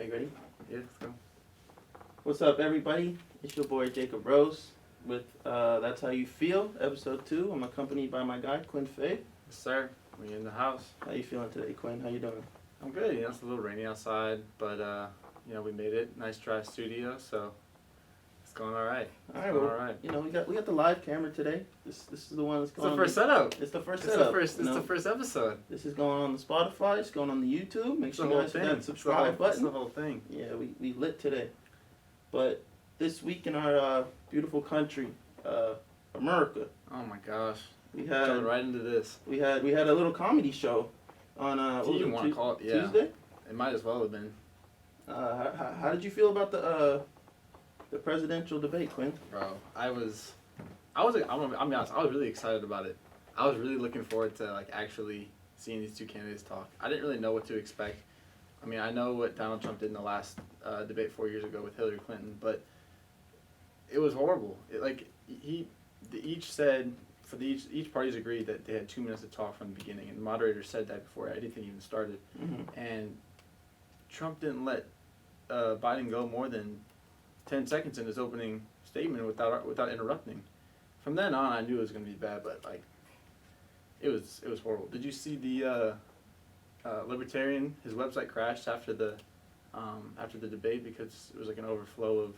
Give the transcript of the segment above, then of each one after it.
Are you ready? Yeah, let's go. What's up, everybody? It's your boy Jacob Rose with That's How You Feel, episode 2. I'm accompanied by my guy, Quinn Fay. Yes, sir. We in the house. How you feeling today, Quinn? How you doing? I'm good. You know, it's a little rainy outside, but you know, we made it. Nice dry studio, so it's going all right. All right, Going well, all right. you know, we got the live camera today. This is the one that's It's going the on. first setup. It's the first It's setup. It's the first episode. This is going on the Spotify. It's going on the YouTube. Make It's sure the you whole guys hit thing. that It's the subscribe whole- button. It's the whole thing. Yeah, we lit today. But this week in our beautiful country, America, Oh my gosh. we Jumping had right into this. we had a little comedy show on Do you even want to call it? Yeah. Tuesday. It might as well have been. How did you feel about the presidential debate, Quinn? Bro, I'm be honest, I was really excited about it. I was really looking forward to like actually seeing these two candidates talk. I didn't really know what to expect. I mean, I know what Donald Trump did in the last debate 4 years ago with Hillary Clinton, but it was horrible. Each parties agreed that they had 2 minutes to talk from the beginning, and the moderator said that before anything even started. Mm-hmm. And Trump didn't let Biden go more than 10 seconds in his opening statement without interrupting. From then on, I knew it was going to be bad, but like, it was horrible. Did you see the Libertarian? His website crashed after the debate because it was like an overflow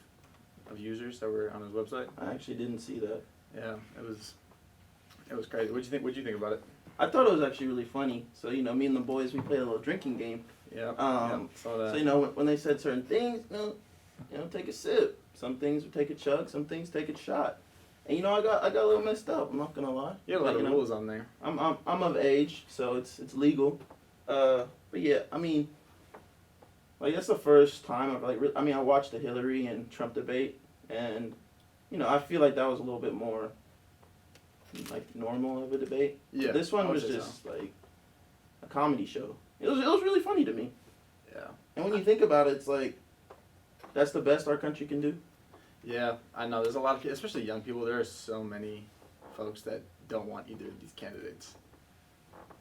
of users that were on his website. I actually didn't see that. Yeah, it was crazy. What'd you think about it? I thought it was actually really funny. So, you know, me and the boys, we played a little drinking game. Yeah. Saw that. So, you know, when they said certain things, you know, take a sip. Some things would take a chug. Some things take a shot. And, you know, I got a little messed up. I'm not gonna lie. You have a lot Like, of you know, rules on there. I'm of age, so it's legal. But yeah, I mean, like that's the first time I've I watched the Hillary and Trump debate, and you know, I feel like that was a little bit more like normal of a debate. Yeah. This one I would was say just like a comedy show. It was really funny to me. Yeah. And when you think about it, it's like that's the best our country can do. Yeah, I know. There's a lot of, especially young people. There are so many folks that don't want either of these candidates.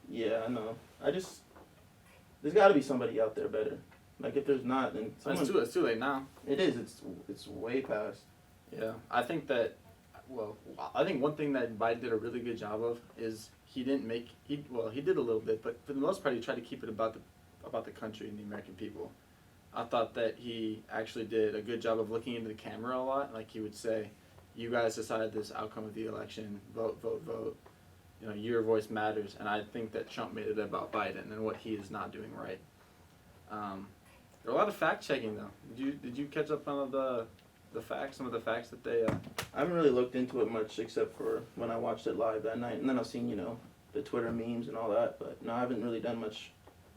Yeah, I know. There's got to be somebody out there better. Like if there's not, then It's too late now. It is. It's way past. Yeah, I think one thing that Biden did a really good job of is he did a little bit, but for the most part he tried to keep it about the country and the American people. I thought that he actually did a good job of looking into the camera a lot. Like he would say, "You guys decided this outcome of the election. Vote, vote, vote. You know, your voice matters." And I think that Trump made it about Biden and what he is not doing right. There are a lot of fact checking though. Did you catch up on the facts? Some of the facts that they. I haven't really looked into it much except for when I watched it live that night, and then I've seen the Twitter memes and all that. But no, I haven't really done much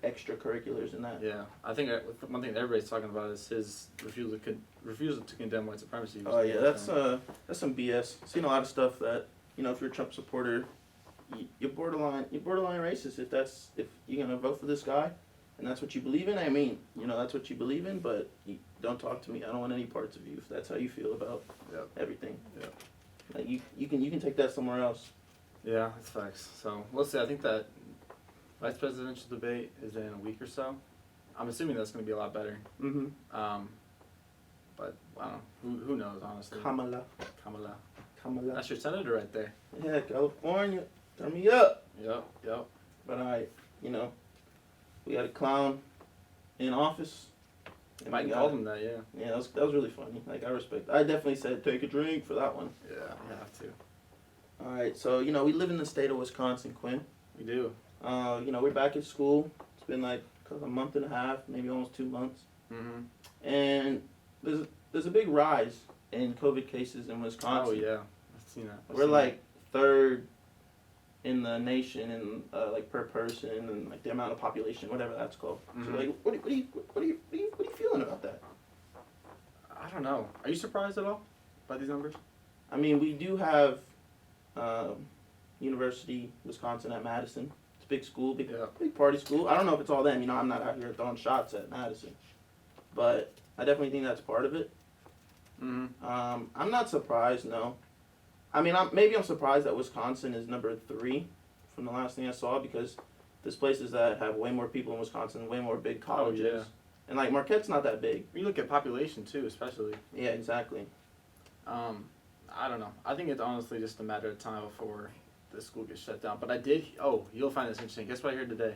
extracurriculars in that. Yeah, I think one thing that everybody's talking about is his refusal to condemn white supremacy. Oh yeah, that's some BS. Seen a lot of stuff that if you're a Trump supporter, you're borderline racist if you're gonna vote for this guy, and that's what you believe in. I mean, that's what you believe in, but don't talk to me. I don't want any parts of you if that's how you feel about everything. Yeah. Like you can take that somewhere else. Yeah, that's facts. So we'll see. I think that vice presidential debate is in a week or so. I'm assuming that's going to be a lot better. Mm-hmm. But I don't know. Who knows, honestly. Kamala. That's your senator right there. Yeah, California. Turn me up. Yep. But we got a clown in office. And Biden called him that, yeah. Yeah, that was really funny. Like, I definitely said take a drink for that one. Yeah, you have to. All right, so, we live in the state of Wisconsin, Quinn. We do. We're back at school. It's been like a month and a half, maybe almost 2 months. Mm-hmm. And there's a big rise in COVID cases in Wisconsin. Oh, yeah. I've seen that. We're like third in the nation in like per person and like the amount of population, whatever that's called. Mm-hmm. So like, what are you feeling about that? I don't know. Are you surprised at all by these numbers? I mean, we do have University Wisconsin at Madison. It's a big school, big party school. I don't know if it's all them. I'm not out here throwing shots at Madison, but I definitely think that's part of it. Mm-hmm. I'm not surprised. No. I mean, I'm surprised that Wisconsin is number 3 from the last thing I saw because there's places that have way more people in Wisconsin, way more big colleges. And like Marquette's not that big. When you look at population too, especially. Yeah, exactly. I don't know. I think it's honestly just a matter of time before the school gets shut down. But I did. Oh, you'll find this interesting. Guess what I heard today?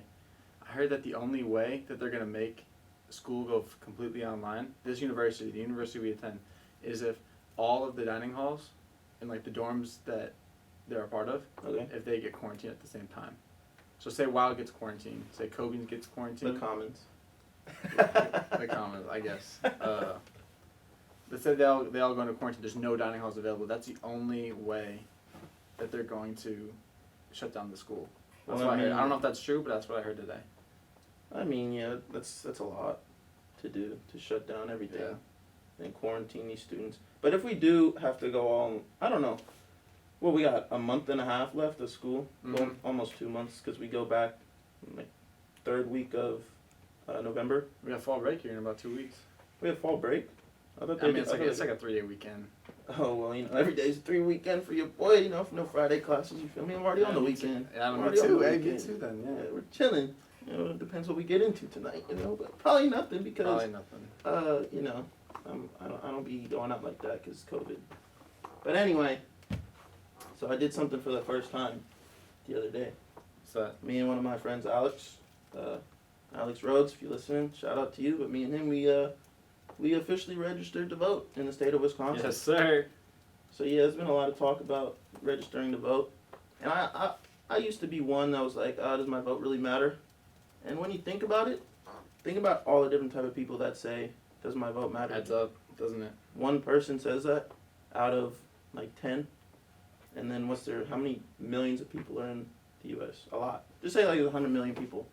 I heard that the only way that they're gonna make school go completely online, this university, the university we attend, is if all of the dining halls and like the dorms that they're a part of, Okay. if they get quarantined at the same time. So say Wild gets quarantined, say Kobe gets The quarantined. Commons. The Commons, I guess. They said they all go into quarantine. There's no dining halls available. That's the only way that they're going to shut down the school. That's Well, what I heard. mean- I don't know if that's true, but that's what I heard today. I mean, yeah, that's a lot to do, to shut down everything and quarantine these students. But if we do have to go all, I don't know. Well, we got a month and a half left of school. Well, Mhm. almost 2 months because we go back like third week of November. We got fall break here in about 2 weeks. We have fall break. I thought I mean, did- it's like thought it's they- like a 3-day weekend. Oh well, you know, every day's a 3 weekend for your boy. You know, no Friday classes. You feel me? I'm already on the me too. weekend. Yeah, I'm me already on too. the Hey, me weekend. too then. Yeah, we're chilling. You know, it depends what we get into tonight. You know, but probably nothing because Probably nothing. you know, I don't be going out like that because COVID. But anyway, so I did something for the first time the other day. So Me and one of my friends, Alex, Alex Rhodes, if you're listening, shout out to you. But me and him, we officially registered to vote in the state of Wisconsin. yes, sir. So yeah, there's been a lot of talk about registering to vote, and I used to be one that was like, does my vote really matter? And when you think about it, think about all the different type of people that say, does my vote matter? Adds up, doesn't it? One person says that out of like 10, and then how many millions of people are in the U.S.? A lot. Just say like 100 million people.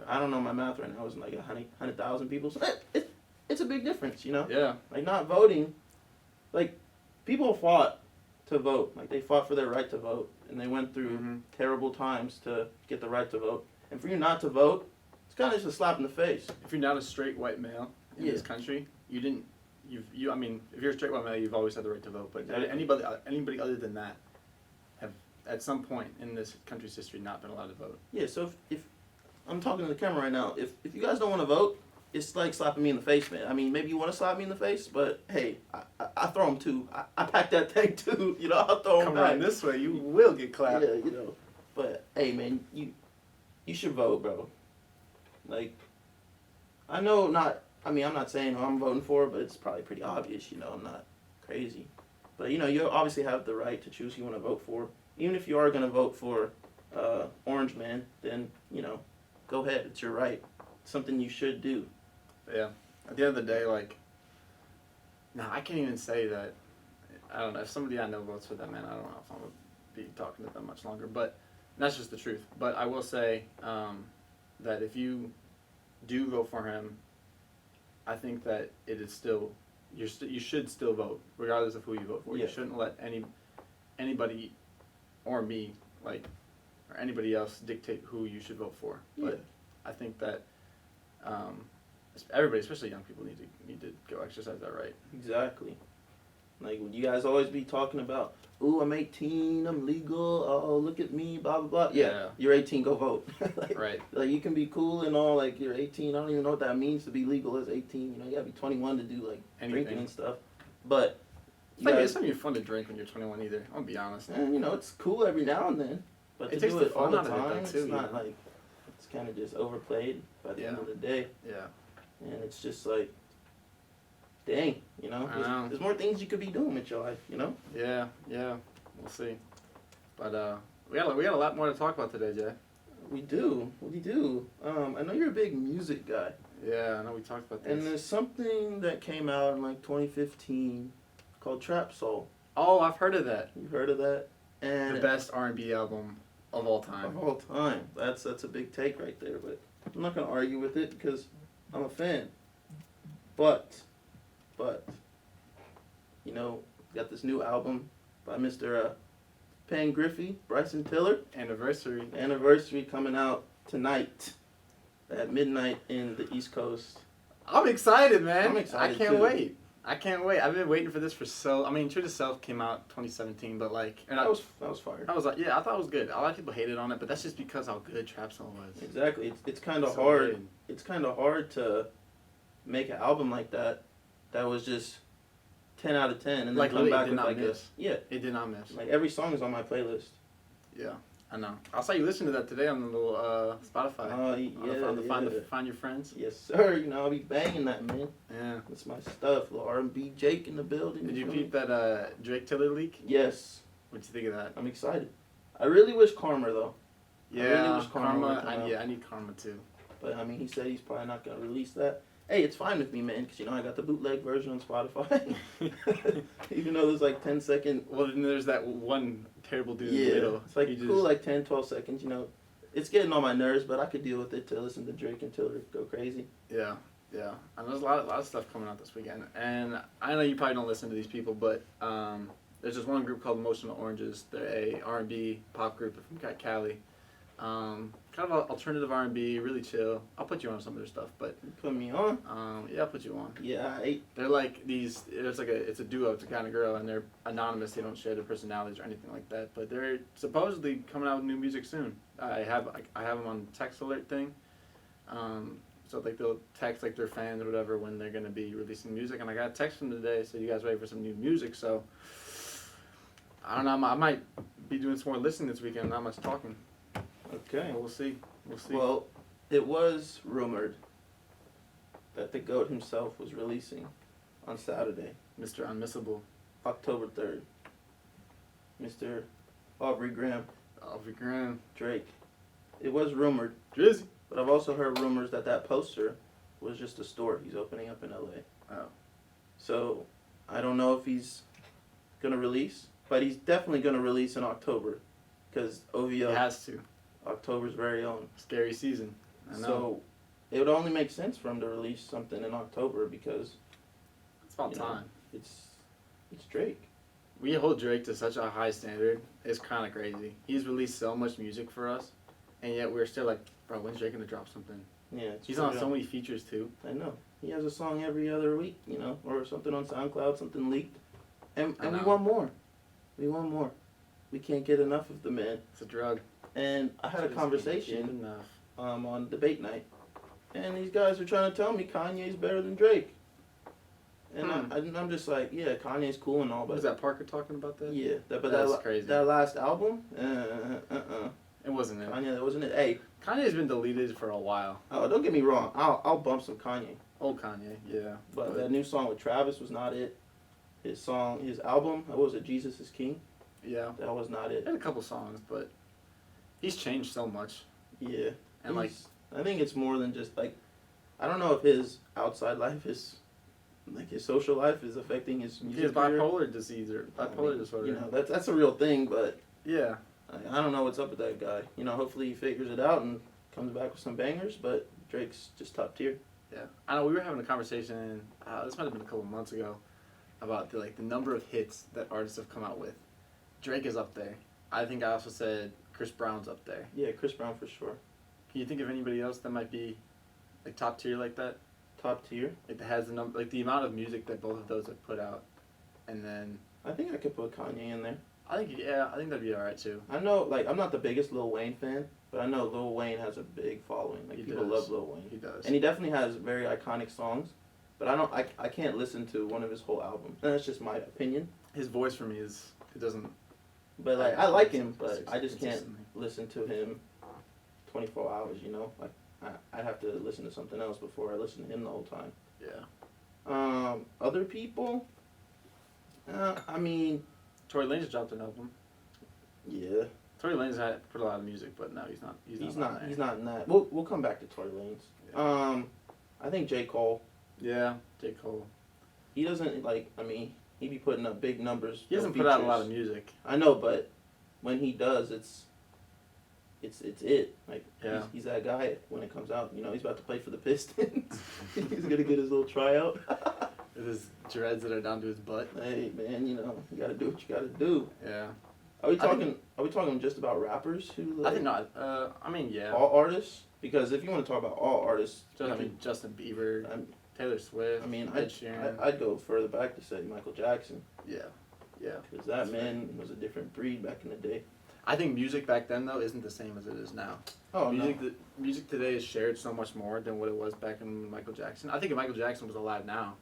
I don't know my math right now. It's like 100,000 people. So it's a big difference, you know? Yeah. Like not voting, like people fought to vote. Like they fought for their right to vote, and they went through Mhm. terrible times to get the right to vote. And for you not to vote, it's kind of just a slap in the face. If you're not a straight white male in Yeah. this country, you didn't. I mean, if you're a straight white male, you've always had the right to vote. But Exactly. anybody other than that, have at some point in this country's history not been allowed to vote. Yeah. So if I'm talking to the camera right now, if you guys don't want to vote, it's like slapping me in the face, man. I mean, maybe you want to slap me in the face, but hey, I throw them too. I pack that thing too. You know, I'll throw them Come back. around this way, you will get clapped. Yeah, you know. But hey, man, you should vote, bro. Like, I know not. I mean, I'm not saying who I'm voting for, but it's probably pretty obvious. You know, I'm not crazy. But you know, you obviously have the right to choose who you want to vote for. Even if you are gonna vote for Orange Man, then you know, go ahead. It's your right. It's something you should do. Yeah. At the end of the day, like, no, I can't even say that. I don't know. If somebody I know votes for that man, I don't know if I'm going to be talking to them much longer. But that's just the truth. But I will say that if you do vote for him, I think that it is still, you should still vote, regardless of who you vote for. Yeah. You shouldn't let anybody or me, like, or anybody else dictate who you should vote for. Yeah. But I think that everybody, especially young people, need to go exercise that right. Exactly. Like, would you guys always be talking about, ooh, I'm 18, I'm legal, oh, look at me, blah, blah, blah. Yeah. You're 18, go vote. like, Right. Like, you can be cool and all, like, you're 18. I don't even know what that means to be legal as 18. You know, you gotta be 21 to do, like, Anything. drinking and stuff. But, you It's guys, not even fun to drink when you're 21 either. I'll be honest. and, you know, it's cool every now and then. But It to takes do the it all fun the out of it, though, time, too, it's you not know? like, it's kind of just overplayed by the end Yeah. of the day. Yeah. And it's just like, dang, you know? I know. There's more things you could be doing with your life, you know? Yeah. Yeah. We'll see. But we got a lot more to talk about today, Jay. We do. We do. I know you're a big music guy. Yeah, I know we talked about And this. there's something that came out in like 2015 called Trap Soul. Oh, I've heard of that. You've heard of that? And The best R&B album of all time. of all time. That's a big take right there, but I'm not gonna argue with it because I'm a fan. But you know, got this new album by Mr. Pan Griffey, Bryson Tiller. Anniversary. Anniversary coming out tonight at midnight in the East Coast. I'm excited, man. I'm excited, I can't too. wait. I've been waiting for this for I mean, True to Self came out 2017, but like, and That was fire. I was like, yeah, I thought it was good. A lot of people hated on it, but that's just because how good Trap Soul was. Exactly. It's kind of So hard. good. It's kind of hard to make an album like that was just 10 out of 10, and Like, then come literally, back it did with not like miss. yeah, It did not miss. like every song is on my playlist. Yeah, I know. I saw you listen to that today on the little Spotify. Find Your Friends. Yes, sir. You know, I'll be banging that, man. Yeah. That's my stuff. Little R&B Jake in the building. Did you feel me? peep that Drake Tiller leak? Yes, What'd you think of that? I'm excited. I really wish Karma though. I really Yeah, wish Karma would come out. I need Karma too. But I mean, he said he's probably not gonna release that. Hey, it's fine with me, man, because you know I got the bootleg version on Spotify. Even though there's like 10-second. Well, then there's that one terrible dude in the Yeah, middle. it's like He cool, like 10, 12 seconds. You know, it's getting on my nerves, but I could deal with it to listen to Drake and Tiller go crazy. Yeah, yeah. And there's a lot of stuff coming out this weekend. And I know you probably don't listen to these people, but there's this one group called Emotional Oranges. They're a R&B pop group from Cali. Kind of an alternative R&B, really chill. I'll put you on some of their stuff, but Put me on. yeah, I'll put you on. Yeah, They're like these. It's a duo. It's a guy and a girl, and they're anonymous. They don't share their personalities or anything like that. But they're supposedly coming out with new music soon. I have them on text alert thing. So like they'll text like their fans or whatever when they're gonna be releasing music. And I got a text from them today. So you guys ready for some new music? So I don't know. I might be doing some more listening this weekend. Not much talking. okay. We'll see. We'll see. Well, it was rumored that the GOAT himself was releasing on Saturday, Mr. Unmissable, October 3rd. Mr. Aubrey Graham, Aubrey Graham, Drake. It was rumored, Drizzy. but I've also heard rumors that that poster was just a store he's opening up in LA. Oh. So I don't know if he's gonna release, but he's definitely gonna release in October, because OVO He has to. October's very own. Scary season. I know. So it would only make sense for him to release something in October because It's about you know, time. it's Drake. We hold Drake to such a high standard. It's kind of crazy. He's released so much music for us, and yet we're still like, bro, when's Drake gonna drop something? Yeah, it's He's on pretty so many features too. I know. He has a song every other week, you know, or something on SoundCloud, something leaked, and I we know. want more. We want more. We can't get enough of the man. It's a drug. And I had a Just can't conversation get enough. on debate night, and these guys were trying to tell me Kanye's better than Drake. And I'm just like, yeah, Kanye's cool and all, but Was that Parker talking about that? yeah, but That's crazy. that last album, It wasn't it. Kanye, that wasn't it. Hey, Kanye's been deleted for a while. oh, don't get me wrong, I'll bump some Kanye, Old Kanye, yeah. but that new song with Travis was not it. His album, what was it, Jesus is King? Yeah. That was not He it. had a couple songs, but he's changed so much. Yeah, And like, I think it's more than just like, I don't know if his outside life his social life is affecting his he music has career. bipolar disease or bipolar disorder. You know, that's a real thing, but Yeah. I don't know what's up with that guy. You know, hopefully he figures it out and comes back with some bangers, but Drake's just top tier. Yeah, I know we were having a conversation. This might have been a couple months ago, about the number of hits that artists have come out with. Drake is up there. I think I also said Chris Brown's up there. Yeah, Chris Brown for sure. Can you think of anybody else that might be like top tier like that? Top tier. Like that has the number, like the amount of music that both of those have put out, and then I think I could put Kanye in there. I think that'd be alright too. I know, like, I'm not the biggest Lil Wayne fan, but I know Lil Wayne has a big following. Like, He people does. love Lil Wayne. He does. And he definitely has very iconic songs, but I can't listen to one of his whole albums. And that's just my opinion. His voice for me is it doesn't. But, like, I like him, but consistently. I just can't listen to him 24 hours, you know? Like, I'd have to listen to something else before I listen to him the whole time. Yeah. Other people, I mean, Tory Lanez dropped an album. yeah, Tory Lanez had put a lot of music, but no, he's not. he's on not there. he's not in that. We'll come back to Tory Lanez. Yeah. I think J. Cole, Yeah, J. Cole. he doesn't like. I mean, he be putting up big numbers. He hasn't no put out a lot of features. music. I know, but when he does, it's it. Like, Yeah. he's that guy when it comes out. You know, he's about to play for the Pistons. He's gonna get his little tryout. With his dreads that are down to his butt. Hey man, you know, you gotta do what you gotta do. Yeah. Are we I think- talking? Are we talking just about rappers who? Like, I think not. I mean, yeah. all artists, because if you want to talk about all artists, Just, I mean, Justin Bieber, I'm- Taylor Swift, I mean, Ed Sheeran. I'd go further back to say Michael Jackson, Yeah. Yeah. because that man was a different breed back in the day. I think music back then though isn't the same as it is now. Oh music, no. music today is shared so much more than what it was back in Michael Jackson. I think if Michael Jackson was alive now,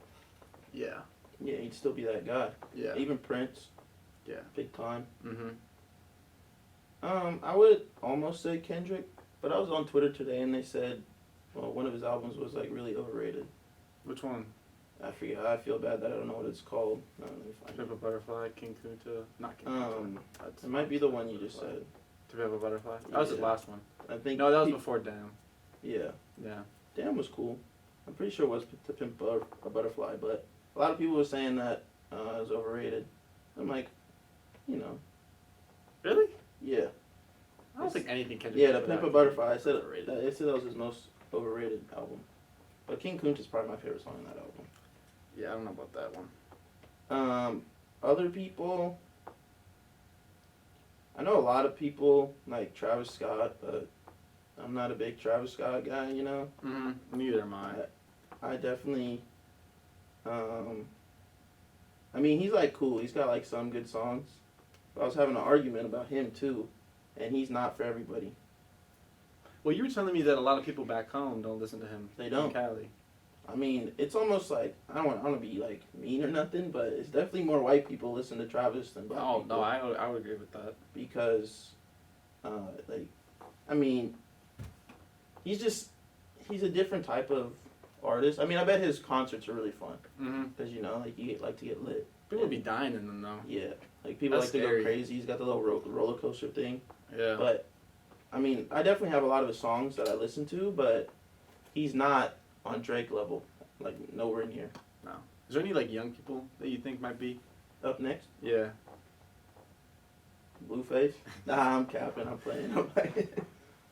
yeah, Yeah, he'd still be that guy. yeah, Even Prince, yeah. big time. Mm-hmm. I would almost say Kendrick, but I was on Twitter today and they said, well, one of his albums was like really overrated. Which one? I forget. I feel bad that I don't know what it's called. No, let me find To Pimp a it. Butterfly, King Kunta, not King Kunta. Um, That's It might be the one you just said. To Pimp a Butterfly. That was his Yeah. last one. I think. No, that was before Damn. Yeah, Yeah. Damn was cool. I'm pretty sure it was To Pimp a Butterfly, but a lot of people were saying that it was overrated. I'm like, you know, Really? yeah. I don't think anything Kendrick. Yeah, did To was Pimp a actually Butterfly. I said overrated. that was his most overrated album. But King Kunta is probably my favorite song on that album. Yeah, I don't know about that one. Other people, I know a lot of people like Travis Scott, but I'm not a big Travis Scott guy, you know. Mm-hmm. Neither am I. I definitely, I mean, he's like cool. He's got like some good songs. But I was having an argument about him too, and he's not for everybody. Well, you were telling me that a lot of people back home don't listen to him. They don't. In Cali. I mean, it's almost like I don't want to be like mean or nothing, but it's definitely more white people listen to Travis than black Oh people. no, I would agree with that. Because, like, I mean, he's a different type of artist. I mean, I bet his concerts are really fun Mm-hmm. because you know, like you like to get lit. People be dying in them though. Yeah, like people That's like to scary. go crazy. He's got the little roller coaster thing. Yeah. But, I mean, I definitely have a lot of his songs that I listen to, but he's not on Drake level, like nowhere near. Is there any like young people that you think might be? Up next, Yeah. Blueface. Nah, I'm capping. I'm playing.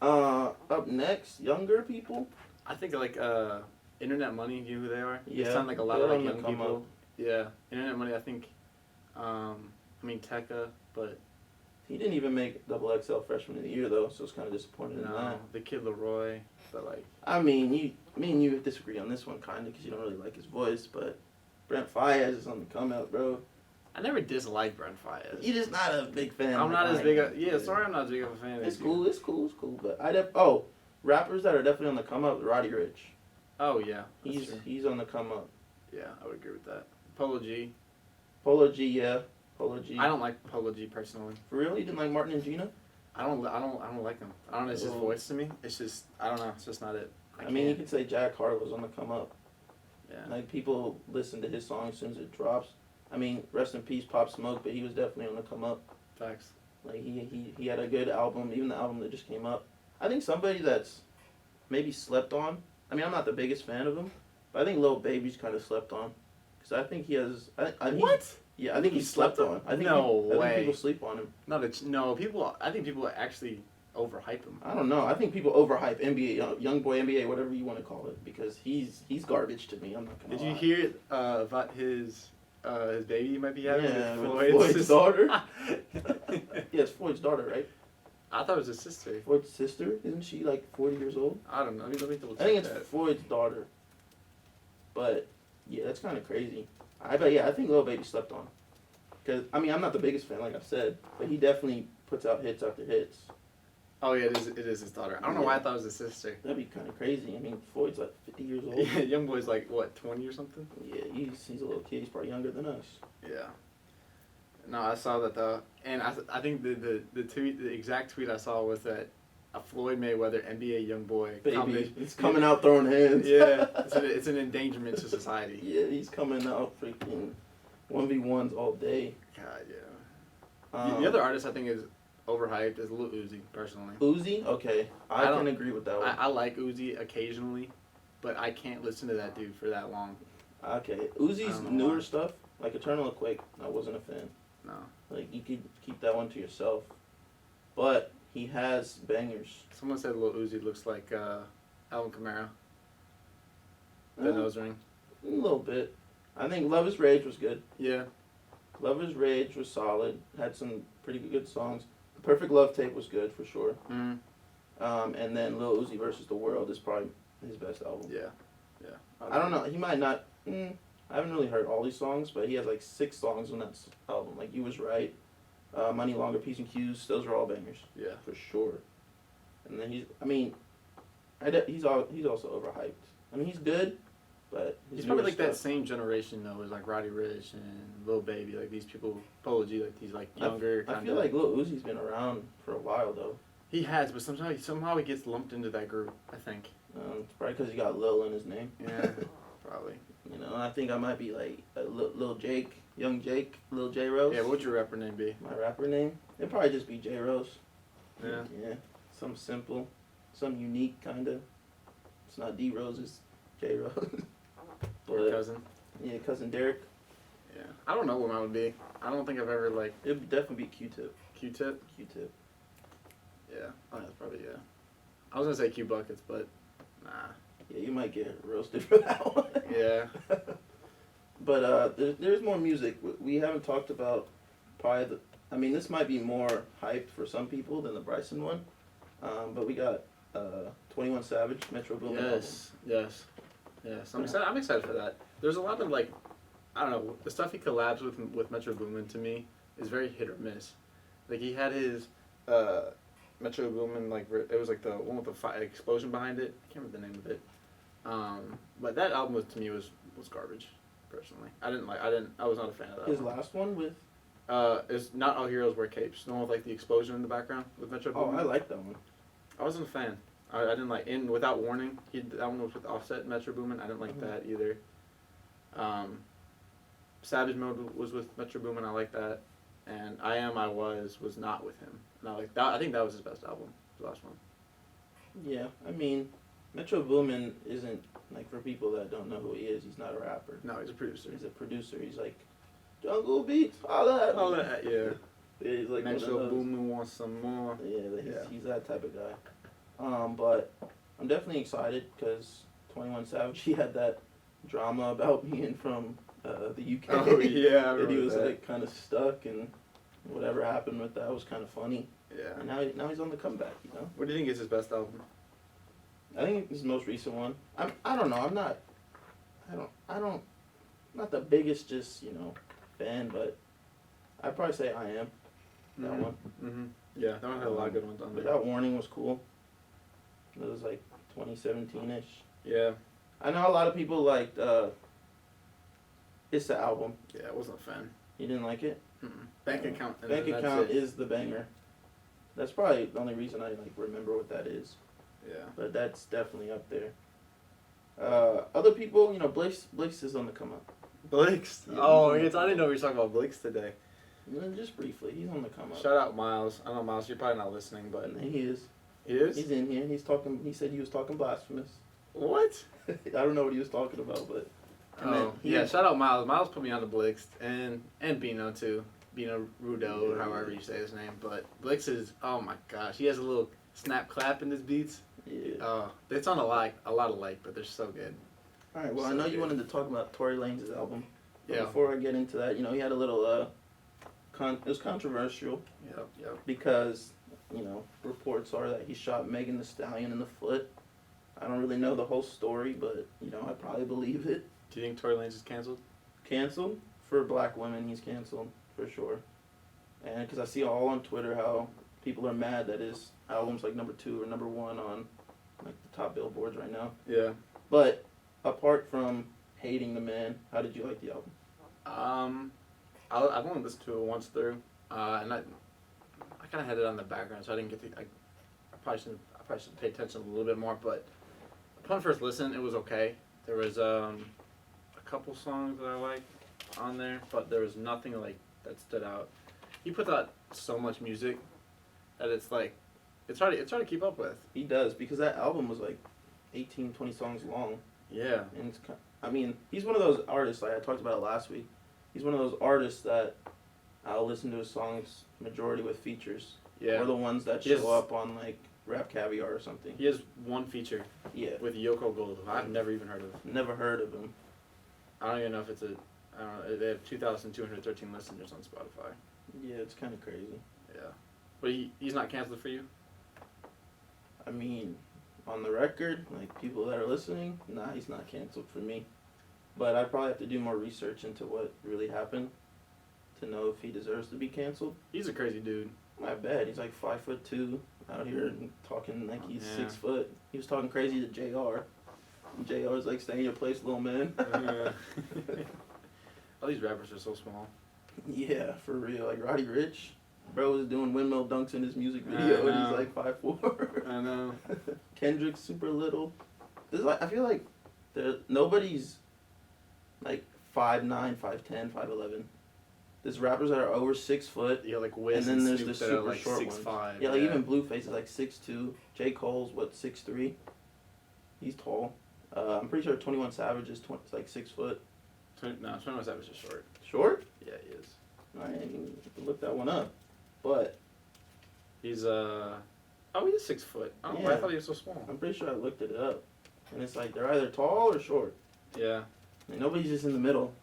Up next, younger people. I think like Internet Money. You know who they are? Yeah, They sound like a lot they're of like on the young come people. up. Yeah. Internet Money. I think. I mean Tekka, but He didn't even make Double XL Freshman of the Year though, so it's kind of disappointed in no, that. the Kid Leroy. But like. I mean, me and you disagree on this one kind of because you don't really like his voice, but Brent Faiyaz is on the come out, bro. I never disliked Brent Faiyaz. You're just not a big fan. I'm like not I as am. big a sorry I'm not as big of a fan It's as you. cool. It's cool. But rappers that are definitely on the come up. Roddy Ricch. Oh yeah. That's He's true. he's on the come up. Yeah, I would agree with that. Polo G. Polo G, yeah. Polo G. I don't like Polo G personally. For real? You didn't like Martin and Gina? I don't like him. I don't know. It's his Oh. voice to me. It's just I don't know. It's just not it. I mean, you can't. could say Jack Harlow's on the come up. Yeah. Like people listen to his song as soon as it drops. I mean, rest in peace, Pop Smoke, but he was definitely on the come up. Facts. Like he had a good album, even the album that just came up. I think somebody that's maybe slept on. I mean, I'm not the biggest fan of him, but I think Lil Baby's kind of slept on, because I think he has. I think What? Yeah, I think he slept on. I think No I way. think people sleep on him. No, people. I think people actually overhype him. I don't know. I think people overhype NBA, young boy NBA, whatever you want to call it, because he's garbage to me. I'm not gonna Did lie. you hear about his baby he might be having Yeah, with with Floyd's Floyd's daughter. Yeah, it's Floyd's daughter, right? I thought it was his sister. Floyd's sister, isn't she like 40 years old? I don't know. Let me double check I think it's that. Floyd's daughter. But yeah, that's kind of crazy. I think Lil Baby slept on. Cause I mean I'm not the biggest fan, like I said, but he definitely puts out hits after hits. Oh yeah, it is his daughter. I don't know why I thought it was his sister. That'd be kind of crazy. I mean Floyd's like 50 years old. Yeah, young boy's like what, 20 or something? Yeah, he's a little kid. He's probably younger than us. Yeah. No, I saw that though, and I think the exact tweet I saw was that a Floyd Mayweather NBA young boy Baby, he's coming out throwing hands. Yeah, it's an endangerment to society. Yeah, he's coming out freaking 1v1s all day. God, yeah. Um, The other artist I think is overhyped is Lil Uzi, personally. Uzi, okay, I I can don't- agree with that one. I like Uzi occasionally, but I can't listen to that dude for that long. Okay, I Uzi's don't know newer why. stuff, like Eternal Quake, I wasn't a fan. No. Like you could keep that one to yourself, but he has bangers. Someone said Lil Uzi looks like Alvin Kamara. The Eh, nose ring. a little bit. I think Love Is Rage was good. Yeah. Love Is Rage was solid. Had some pretty good songs. The Perfect Love Tape was good for sure. Mm. And then Lil Uzi versus the World is probably his best album. Yeah. Yeah. I don't know. He might not. I haven't really heard all these songs, but he has like 6 songs on that album. Like You Was Right, Money Longer, P's and Q's. Those are all bangers Yeah. for sure. And then he's also overhyped. I mean, he's good, but He's probably like that same generation though, as like Roddy Ricch and Lil Baby, like these people, Polo G, like these like younger. I feel like Lil Uzi's been around for a while though. He has, but somehow he gets lumped into that group. I think. It's probably because he got Lil in his name. Yeah, probably. You know, and I think I might be like a Lil Jake, Young Jake, Lil J Rose. Yeah, what would your rapper name be? My rapper name? It'd probably just be J Rose. Yeah. Yeah. Some simple, some unique kind of. It's not D Rose, it's J Rose. Your cousin. Yeah, cousin Derek. Yeah. I don't know what mine would be. I don't think I've ever like It would definitely be Q-Tip. Q-Tip. Q-Tip. Yeah. Oh, that's probably yeah. I was gonna say Q Buckets, but nah. Yeah, you might get roasted for that one. Yeah. But there's more music. We haven't talked about probably the. I mean, this might be more hyped for some people than the Bryson one. But we got 21 Savage, Metro Boomin. Yes. Yes. Yes. I'm excited for that. There's a lot of like, I don't know, the stuff he collabs with Metro Boomin to me is very hit or miss. Like he had his Metro Boomin, like it was like the one with the explosion behind it. I can't remember the name of it. But that album to me was garbage. Personally, I was not a fan of that. His one. last one with. Is Not All Heroes Wear Capes. The one with like the explosion in the background with Metro Oh, Boomin. I like that one. I wasn't a fan. I didn't like Without Warning. That one was with Offset, Metro Boomin. I didn't like that either. Savage Mode was with Metro Boomin. I like that. And I Was not with him. And I like that. I think that was his best album. The last one. Yeah, I mean, Metro Boomin isn't like for people that don't know who he is. He's not a rapper. No, he's a producer. He's a producer. He's like Jungle Beats, all that. Oh, that, yeah. Yeah, he's like Metro one of those. Boomin wants some more. Yeah, he's that type of guy. But I'm definitely excited because 21 Savage, he had that drama about being from the UK. Oh yeah, I and he remember was that. like kind of stuck, and whatever happened with that was kind of funny. Yeah. And now he's on the comeback, you know. What do you think is his best album? I think his most recent one. I don't know. I'm not the biggest fan, but I'd probably say I Am. That one. Mm-hmm. Yeah, that one had a lot of good ones on there. Without Warning was cool. It was like 2017-ish. Yeah. I know a lot of people liked It's the Album. Yeah, I wasn't a fan. You didn't like it? Bank Account. and Bank then that's Account it. is the banger. That's probably the only reason I remember what that is. Yeah. But that's definitely up there. Other people, Blake's is on the come up. Blake's. Yeah, Oh, he's on I the didn't know we were talking about Blake's today. Just briefly, he's on the come up. Shout out Miles. I know Miles, you're probably not listening, but And he is. he is. He's in here. He's talking. He said he was talking blasphemous. What? I don't know what he was talking about, but. And then Oh, he- yeah. Shout out Miles. Miles put me on the Blake's and Bino too. Bino Rudo, or Yeah. however you say his name. But Blake's is, oh my gosh, he has a little snap clap in his beats. Yeah. Oh, it's on a lot alike, but they're so good. All right. Well, I So know you good. wanted to talk about Tory Lanez album. But Yeah. Before I get into that, he had a little. It was controversial Yep. because reports are that he shot Megan Thee Stallion in the foot. I don't really know the whole story, but I probably believe it. Do you think Tory Lanez is canceled? Canceled for black women, he's canceled for sure. And because I see all on Twitter how people are mad that his album's like number 2 or number 1 on like the top billboards right now. Yeah. But apart from hating the man, how did you like the album? I've only listened to it once through, and I kind of had it on the background, so I didn't get I probably should pay attention a little bit more. But upon first listen, it was okay. There was a couple songs that I liked on there, but there was nothing like that stood out. He puts out so much music that it's hard to keep up with. He does, because that album was like 18, 20 songs long. Yeah. And he's one of those artists, like I talked about it last week. He's one of those artists that I'll listen to his songs majority with features. Yeah. Or the ones that He has- show up on like Rap Caviar or something. He has one feature Yeah. with Yoko Gold, who I've never even heard of. Never heard of him. I don't even know if it's I don't know. They have 2,213 listeners on Spotify. Yeah, it's kind of crazy. Yeah. But he's not canceled for you? I mean, on the record, like people that are listening, nah, he's not canceled for me. But I probably have to do more research into what really happened to know if he deserves to be canceled. He's a crazy dude. I bet he's like 5'2", out here and talking like he's Yeah. 6 foot. He was talking crazy to Jr. And JR's like, "Stay in your place, little man." All these rappers are so small. Yeah, for real. Like Roddy Ricch, bro was doing windmill dunks in his music video, and he's know. like 5'4". I know. Kendrick's super little. There's like, I feel like nobody's like 5'9", 5'10", 5'11". There's rappers that are over 6 foot. Yeah, like Wiz And then there's Snoop the that are super like short 6'5". ones. Yeah, like even Blueface is like 6'2". J. Cole's what, 6'3". He's tall. I'm pretty sure 21 Savage is like 6 foot. No, 21 Savage is short. Short? Yeah, he is. I didn't even have to look that one up. But He's oh, he is 6 foot. Oh, Yeah. I thought he was so small. I'm pretty sure I looked it up. And it's like they're either tall or short. Yeah. Like, nobody's just in the middle.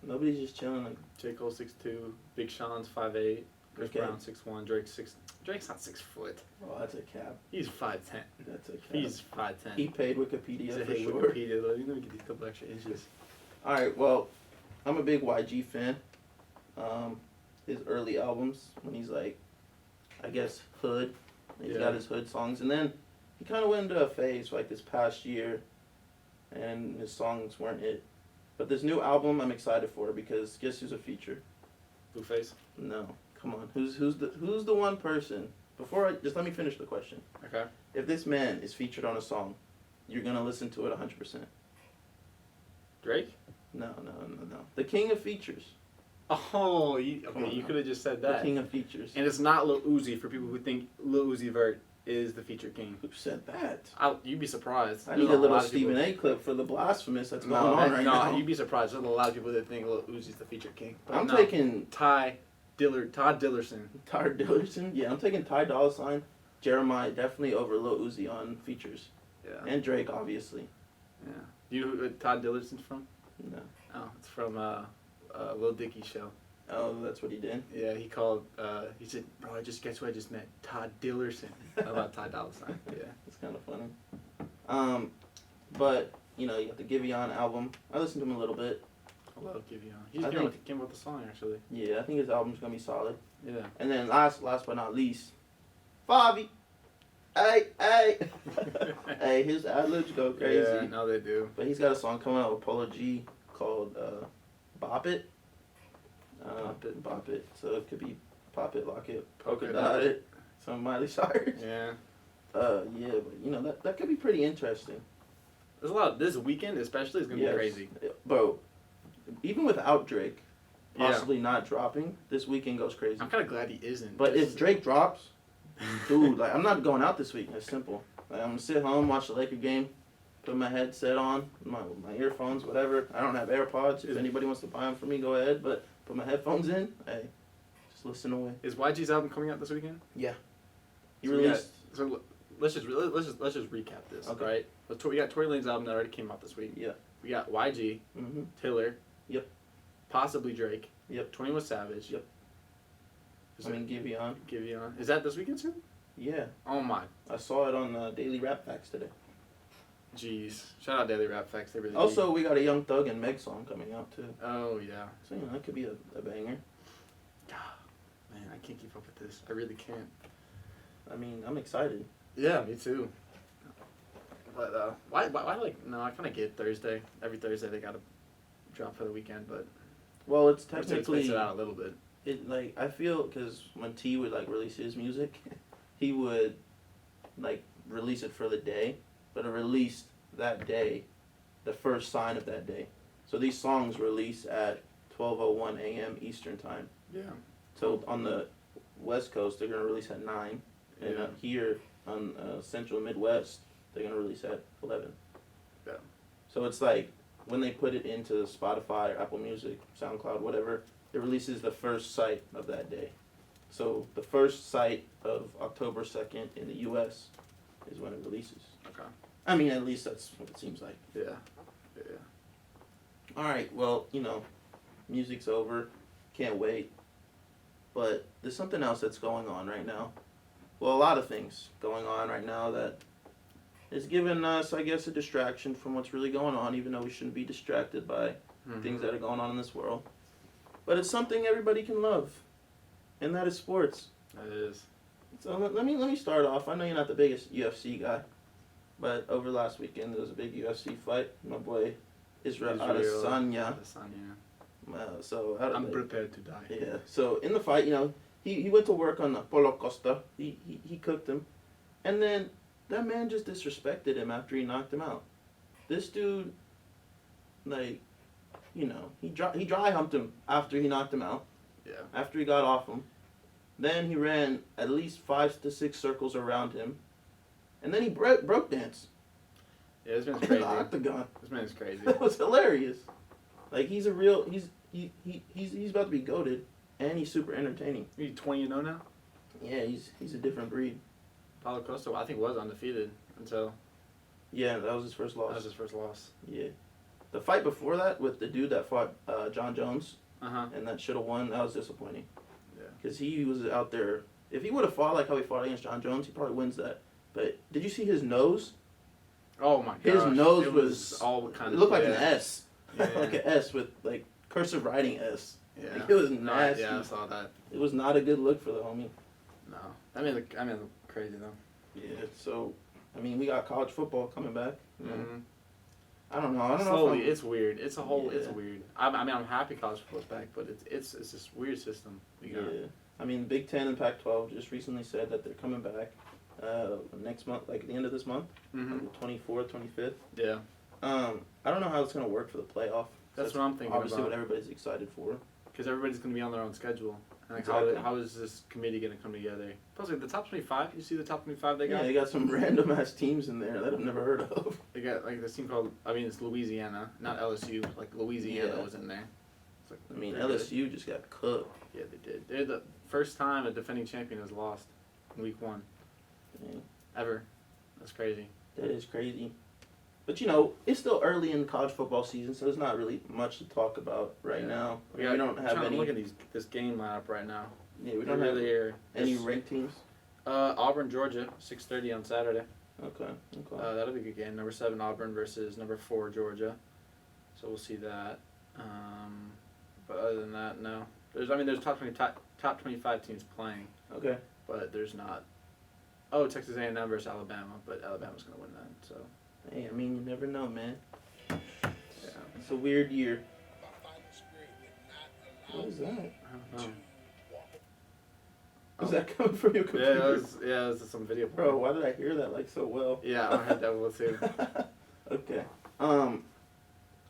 Nobody's just chilling. Like, J. Cole 6'2", Big Sean's 5'8", Chris Okay. Brown 6'1", Drake's not 6 foot. oh, that's a cap. He's 5'10". That's a cap. He's 5'10". He paid Wikipedia He's for a hey, sure. Wikipedia. Let me get these couple extra inches. All right, well, I'm a big YG fan. His early albums, when he's like, I guess, hood. He's Yeah. got his hood songs. And then he kind of went into a phase like this past year, and his songs weren't it. But this new album I'm excited for because guess who's a feature? Blueface. No, come on. Who's the one person? Before just let me finish the question. Okay. If this man is featured on a song, you're gonna listen to it 100%. Drake? No. The king of features. Oh, Come on you now. could have just said The that. king of features. And it's not Lil Uzi for people who think Lil Uzi Vert is the feature king. Who said that? You'd be surprised. I need There's a little lot of people- Stephen A. clip for the blasphemous that's going No, on right now. you'd be surprised. There's a lot of people that think Lil Uzi's the feature king. But I'm no. taking Todd Dillerson. Ty Dillerson. Yeah, I'm taking Ty Dolla $ign, Jeremiah definitely over Lil Uzi on features, Yeah. and Drake obviously. Yeah. You know who Todd Dillerson's from? No. Oh, it's from Lil Dicky's show. Oh, that's what he did. Yeah, he said, bro, guess who I just met? Todd Dillerson. About Todd Dolla $ign. Yeah. It's kind of funny. But you know, you got the Giveon album. I listened to him a little bit. I love Giveon. He I just think- came up with the song, actually. Yeah, I think his album's gonna be solid. Yeah. And then last but not least, Favi. Hey. Hey, his ad libs go crazy. Yeah, no, they do. But he's got a song coming out with Polo G called Bop It. Bop It. So it could be Pop It, Lock It, Polka Dot It. Some Miley Cyrus. Yeah. Yeah, but you know, that could be pretty interesting. There's a lot. This weekend, especially, is going to Yes. be crazy. Bro, even without Drake Yeah. possibly not dropping, this weekend goes crazy. I'm kind of glad he isn't. But This if Drake drops, dude, like, I'm not going out this week. It's simple. Like, I'm gonna sit home, watch the Laker game, put my headset on, my earphones, whatever. I don't have AirPods. If anybody wants to buy them for me, go ahead. But put my headphones in. Hey, just listen away. Is YG's album coming out this weekend? He So released. let's just recap this, Okay. right? We got Tory Lane's album that already came out this week. Yeah. We got YG, Mhm. Tiller. Yep. Possibly Drake. Yep. 21 Savage. Yep. Is I mean, Giveon. Giveon. Is that this weekend too? Yeah, Oh my. I saw it on Daily Rap Facts today. Jeez. Shout out Daily Rap Facts. They really Also, we got a Young Thug and Meg song coming out too. Oh yeah. So you know that could be a banger. Man, I can't keep up with this. I really can't. I mean, I'm excited. Yeah, me too. But why like no? I kind of get Thursday. Every Thursday they gotta drop for the weekend, but Well, it's I wish they'd technically space it out a little bit. it like I feel because when T would like release his music, he would like release it for the day, but it released that day, the first sign of that day. So these songs release at 12:01 a.m. Eastern time. Yeah. So on the West Coast they're gonna release at 9, and Yeah. here on Central Midwest they're gonna release at 11. Yeah. So it's like when they put it into Spotify, Apple Music, SoundCloud, whatever, it releases the first sight of that day. So the first sight of October 2nd in the U.S. is when it releases. Okay. I mean, at least that's what it seems like. Yeah. Yeah. All right, well, you know, music's over. Can't wait. But there's something else that's going on right now. Well, a lot of things going on right now that is giving us, I guess, a distraction from what's really going on, even though we shouldn't be distracted by things that are going on in this world. but it's something everybody can love, and that is sports. That is. So let me start off. I know you're not the biggest UFC guy, but over last weekend there was a big UFC fight. My boy Israel Adesanya. So I'm prepared to die. Yeah. So in the fight, he went to work on Paulo Costa. He cooked him, and then that man just disrespected him after he knocked him out. This dude, like, he dry humped him after he knocked him out. Yeah. After he got off him, then he ran at least 5 to 6 circles around him, and then he broke dance. Yeah, this man's in crazy. the octagon. This man's crazy. That was hilarious. Like, he's he's about to be goated, and he's super entertaining. He's 20-0 now. Yeah, he's a different breed. Paulo Costa, I think, was undefeated until Yeah, that was his first loss. that was his first loss. Yeah. The fight before that with the dude that fought John Jones Uh-huh. and that should have won, that was disappointing. Yeah. Because he was out there. If he would have fought like how he fought against John Jones, he probably wins that. But did you see his nose? Oh my gosh. His nose it was all kind it of. looked like yeah. an S. Yeah. Like an S with like cursive writing S. Yeah. Like, it was No, nasty. yeah, I saw that. It was not a good look for the homie. No. I mean, crazy though. Yeah. So, I mean, we got college football coming back. Mm-hmm. I don't know. Slowly, if I'm, it's weird. It's Yeah. weird. I mean, I'm happy college football's back, but it's this weird system we got. Yeah. I mean, Big Ten and Pac-12 just recently said that they're coming back next month, like at the end of this month, Mm-hmm. like the 24th, 25th. Yeah. I don't know how it's going to work for the playoff. That's what I'm thinking Obviously, about. what everybody's excited for. Because everybody's going to be on their own schedule. And like, Exactly. how is this committee going to come together? Plus, like, the top 25, you see the top 25 they Yeah, got? they got some random ass teams in there that I've never heard of. They got like this team called, I mean, it's Louisiana, not LSU. Like Louisiana Yeah. was in there. It's like, I mean, they're good. LSU just got cooked. Yeah, they did. They're the first time a defending champion has lost in week 1 Yeah, ever. That's crazy. that is crazy. But it's still early in college football season, so there's not really much to talk about right Yeah. now. We I'm don't have trying to any. look at this game lineup right now. Yeah, we We don't don't have really are. any ranked teams. Auburn, Georgia, 6:30 on Saturday. Okay. That'll be a good game. Number 7 Auburn versus number 4 Georgia. So we'll see that. But other than that, no. There's top 25 teams playing, Okay. but there's not. Oh, Texas A&M versus Alabama, but Alabama's gonna win that. So Hey, I mean, you never know, man. yeah. It's a weird year. What is that? I don't know. Is that coming from your computer? Yeah, it was some video. Bro, why did I hear that like so well? Yeah, I heard that one too. Okay.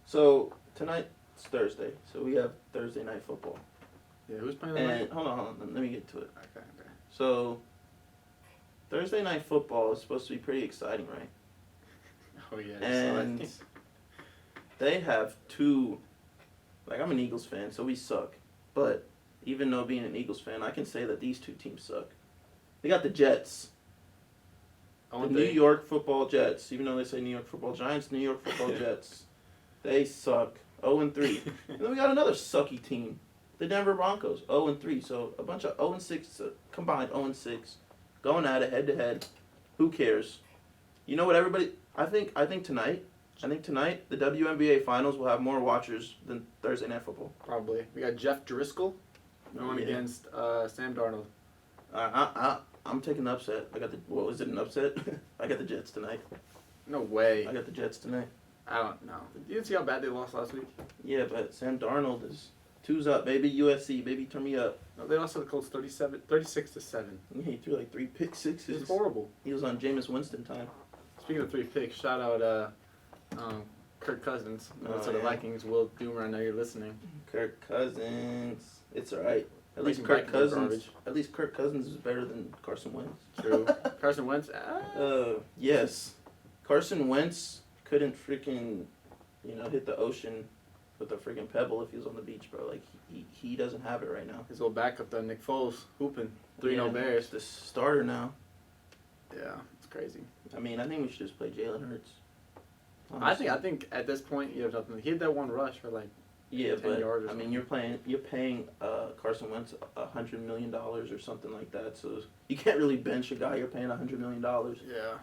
So tonight's Thursday, so we have Thursday night football. Yeah, who's playing tonight? And hold on, let me get to it. Okay. So Thursday night football is supposed to be pretty exciting, right? Oh yeah. And they have two. Like, I'm an Eagles fan, so we suck. But even though being an Eagles fan, I can say that these two teams suck. They got the Jets. The New York Football Jets, even though they say New York Football Giants, New York Football Jets, they suck. 0-3. And then we got another sucky team, the Denver Broncos, 0-3. So a bunch of 0-6 combined, 0-6, going at it head to head. Who cares? You know what everybody? I think tonight the WNBA finals will have more watchers than Thursday Night Football. Probably. We got Jeff Driscoll going Yeah. against Sam Darnold. I'm taking the upset. What was it, an upset? I got the Jets tonight. No way. I got the Jets tonight. I don't know. You didn't see how bad they lost last week? Yeah, but Sam Darnold is 2's up, baby. USC, baby, turn me up. No, they lost to the Colts 36-7. Yeah, he threw like 3 pick sixes. It's horrible. He was on Jameis Winston time. Speaking of 3 picks, shout out Kirk Cousins. That's Oh, the yeah. Vikings. Will Doomer, I know you're listening. Kirk Cousins. It's all right. At least Vikings Kirk are Cousins. garbage. At least Kirk Cousins is better than Carson Wentz. True. Carson Wentz. Yes. Carson Wentz couldn't freaking, hit the ocean with a freaking pebble if he was on the beach, bro. Like, he doesn't have it right now. His little backup, though, Nick Foles, hooping. 3-0 Yeah, Bears. he's the starter now. Yeah, it's crazy. I mean, I think we should just play Jalen Hurts. I think at this point you have nothing. He had that one rush for like Yeah, 10 but yards or I mean, you're paying Carson Wentz $100 million or something like that. So you can't really bench a guy you're paying $100 million. yeah.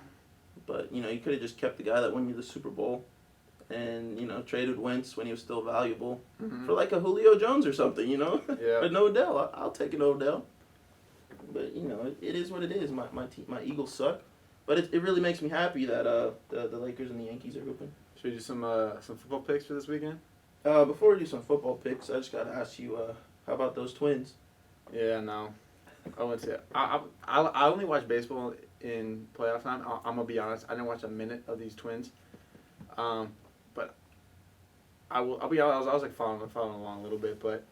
But you could have just kept the guy that won you the Super Bowl. and traded Wentz when he was still valuable Mhm. for like a Julio Jones or something, Yeah. But no Odell, I'll take an Odell. But it is what it is. My Eagles suck, but it really makes me happy that the Lakers and the Yankees are hooping. Should we do some football picks for this weekend? Before we do some football picks, I just gotta ask you, how about those Twins? Yeah, no. I wouldn't say I only watch baseball in playoff time. I'm gonna be honest. I didn't watch a minute of these Twins, but I'll be honest. I was like following along a little bit, but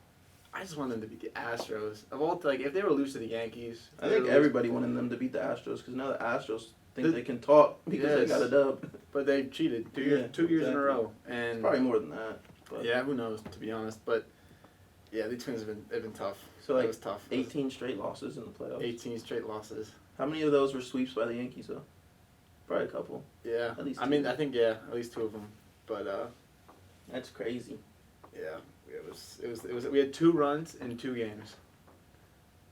I just want them to beat the Astros. Of all, like, if they were lose to the Yankees, I think everybody wanted them to beat the Astros because now the Astros think they can talk because they Yes. got a dub. but they cheated two years in a exactly. row, and It's probably more than that. But yeah, who knows, to be honest. But yeah, these Twins have been tough. So It like was tough. 18 straight losses in the playoffs. 18 straight losses. How many of those were sweeps by the Yankees though? Probably a couple. Yeah, At least I two. mean, I think at least two of them. But That's crazy. yeah, it was. We had 2 runs in 2 games,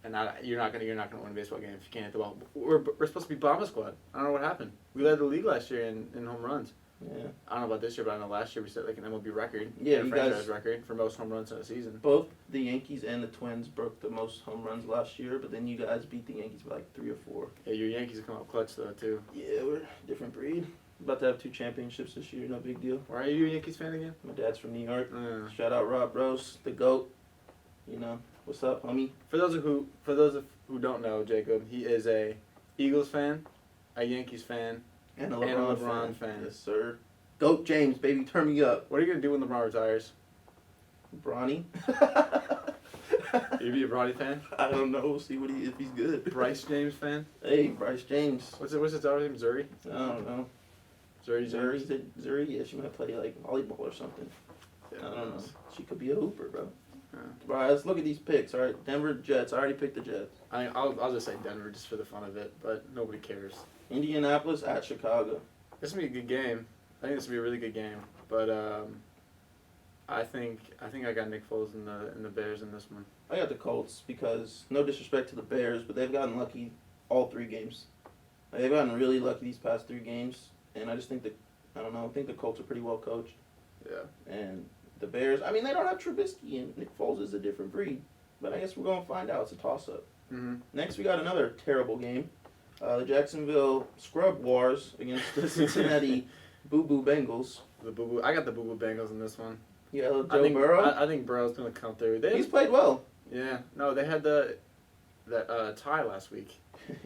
and you're not gonna win a baseball game if you can't hit the ball. We're supposed to be Bomba Squad. I don't know what happened. We led the league last year in home runs. Yeah. I don't know about this year, but I know last year we set like an MLB record. Yeah, a you franchise guys- record for most home runs in a season. Both the Yankees and the Twins broke the most home runs last year, but then you guys beat the Yankees by like 3 or 4. Yeah, your Yankees come out clutch though too. Yeah, we're a different breed. About to have 2 championships this year, no big deal. Why are you a Yankees fan again? My dad's from New York. Uh, Shout out Rob Rose, the GOAT. What's up, homie? for those who don't know, Jacob, he is a Eagles fan, a Yankees fan. And a And a LeBron, LeBron fan. Yes, sir. GOAT James, baby, turn me up. What are you gonna do when LeBron retires? Bronny. You be a Bronny fan? I don't know. We'll see if he's good. Bryce James fan? Hey, Bryce James. What's his daughter's name? Zuri? I don't know. Zuri Zuri, James? Zuri, yeah, she might play like volleyball or something. Yeah, I don't know. She could be a hooper, bro. Yeah. All right, let's look at these picks. All right, Denver Jets. I already picked the Jets. I'll just say Denver just for the fun of it, but nobody cares. Indianapolis at Chicago. This will be a good game. I think this will be a really good game, but I think I got Nick Foles in the Bears in this one. I got the Colts because no disrespect to the Bears, but they've gotten lucky all 3 games. Like, they've gotten really lucky these past 3 games, and I just think I think the Colts are pretty well coached. Yeah. And the Bears, I mean, they don't have Trubisky, and Nick Foles is a different breed. But I guess we're going to find out. It's a toss-up. Mm-hmm. Next, we got another terrible game. The Jacksonville Scrub Wars against the Cincinnati Boo Boo Bengals. I got the Boo Boo Bengals in this one. Yeah, Joe I think Burrow. I think Burrow's gonna come through. He's played well. Yeah. No, they had that tie last week.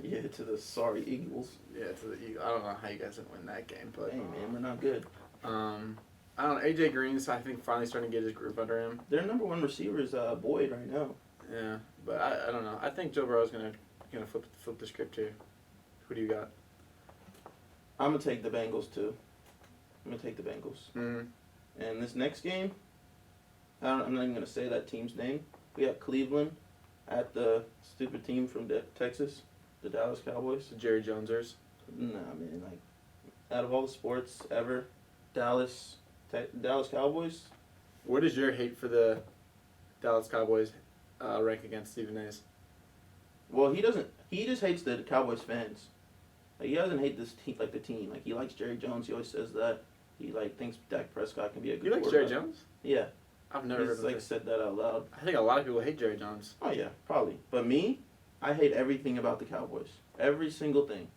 Yeah, to the sorry Eagles. Yeah, to the Eagles. I don't know how you guys didn't win that game, but Hey, man, we're not good. I don't know. AJ Green's I think finally starting to get his groove under him. Their number 1 receiver is Boyd right now. Yeah, but I don't know. I think Joe Burrow's gonna flip the script here. Who do you got? I'm going to take the Bengals, too. I'm going to take the Bengals. Mm-hmm. And this next game, I'm not even going to say that team's name. We have Cleveland at the stupid team from Texas, the Dallas Cowboys. The Jerry Jonesers. Nah, man, like, out of all the sports ever, Dallas Cowboys, Where does your hate for the Dallas Cowboys rank against Stephen A's? well, he just hates the Cowboys fans. Like, he doesn't hate this team, like the team. Like, he likes Jerry Jones, he always says that. He, like, thinks Dak Prescott can be a good You like Jerry quarterback. Jones? Yeah, I've never heard he's, of like, this. said that out loud. I think a lot of people hate Jerry Jones. Oh, yeah, probably. But me, I hate everything about the Cowboys. Every single thing.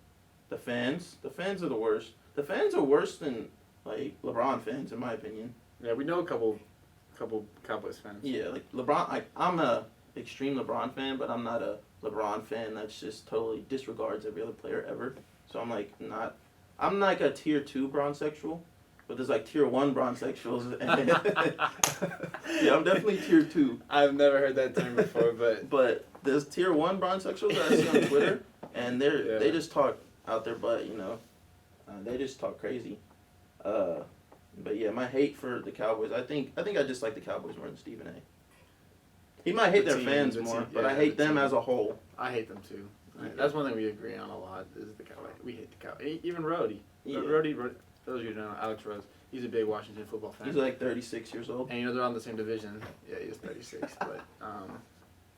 The fans are the worst. The fans are worse than, like, LeBron fans, in my opinion. Yeah, we know a couple Cowboys fans. Yeah, like, LeBron, I'm a extreme LeBron fan, but I'm not a LeBron fan that's just totally disregards every other player ever. So I'm, like, I'm like a tier 2 bronsexual, but there's, like, tier 1 bronsexuals. Yeah, I'm definitely tier 2. I've never heard that term before, but But there's tier 1 bronsexuals that I see on Twitter, and Yeah. they just talk out their butt, they just talk crazy. But yeah, my hate for the Cowboys, I think I just like the Cowboys more than Stephen A. He might hate The their team, fans the more, team, but yeah, I hate the them team. as a whole. I hate them too. Yeah. That's one thing we agree on a lot is the Cowboys. We hate the Cowboys. Even Rhodey. Yeah. Rhodey, those of you who don't know, Alex Rose, he's a big Washington football fan. He's like 36 years old. And they're on the same division. Yeah, he's 36, but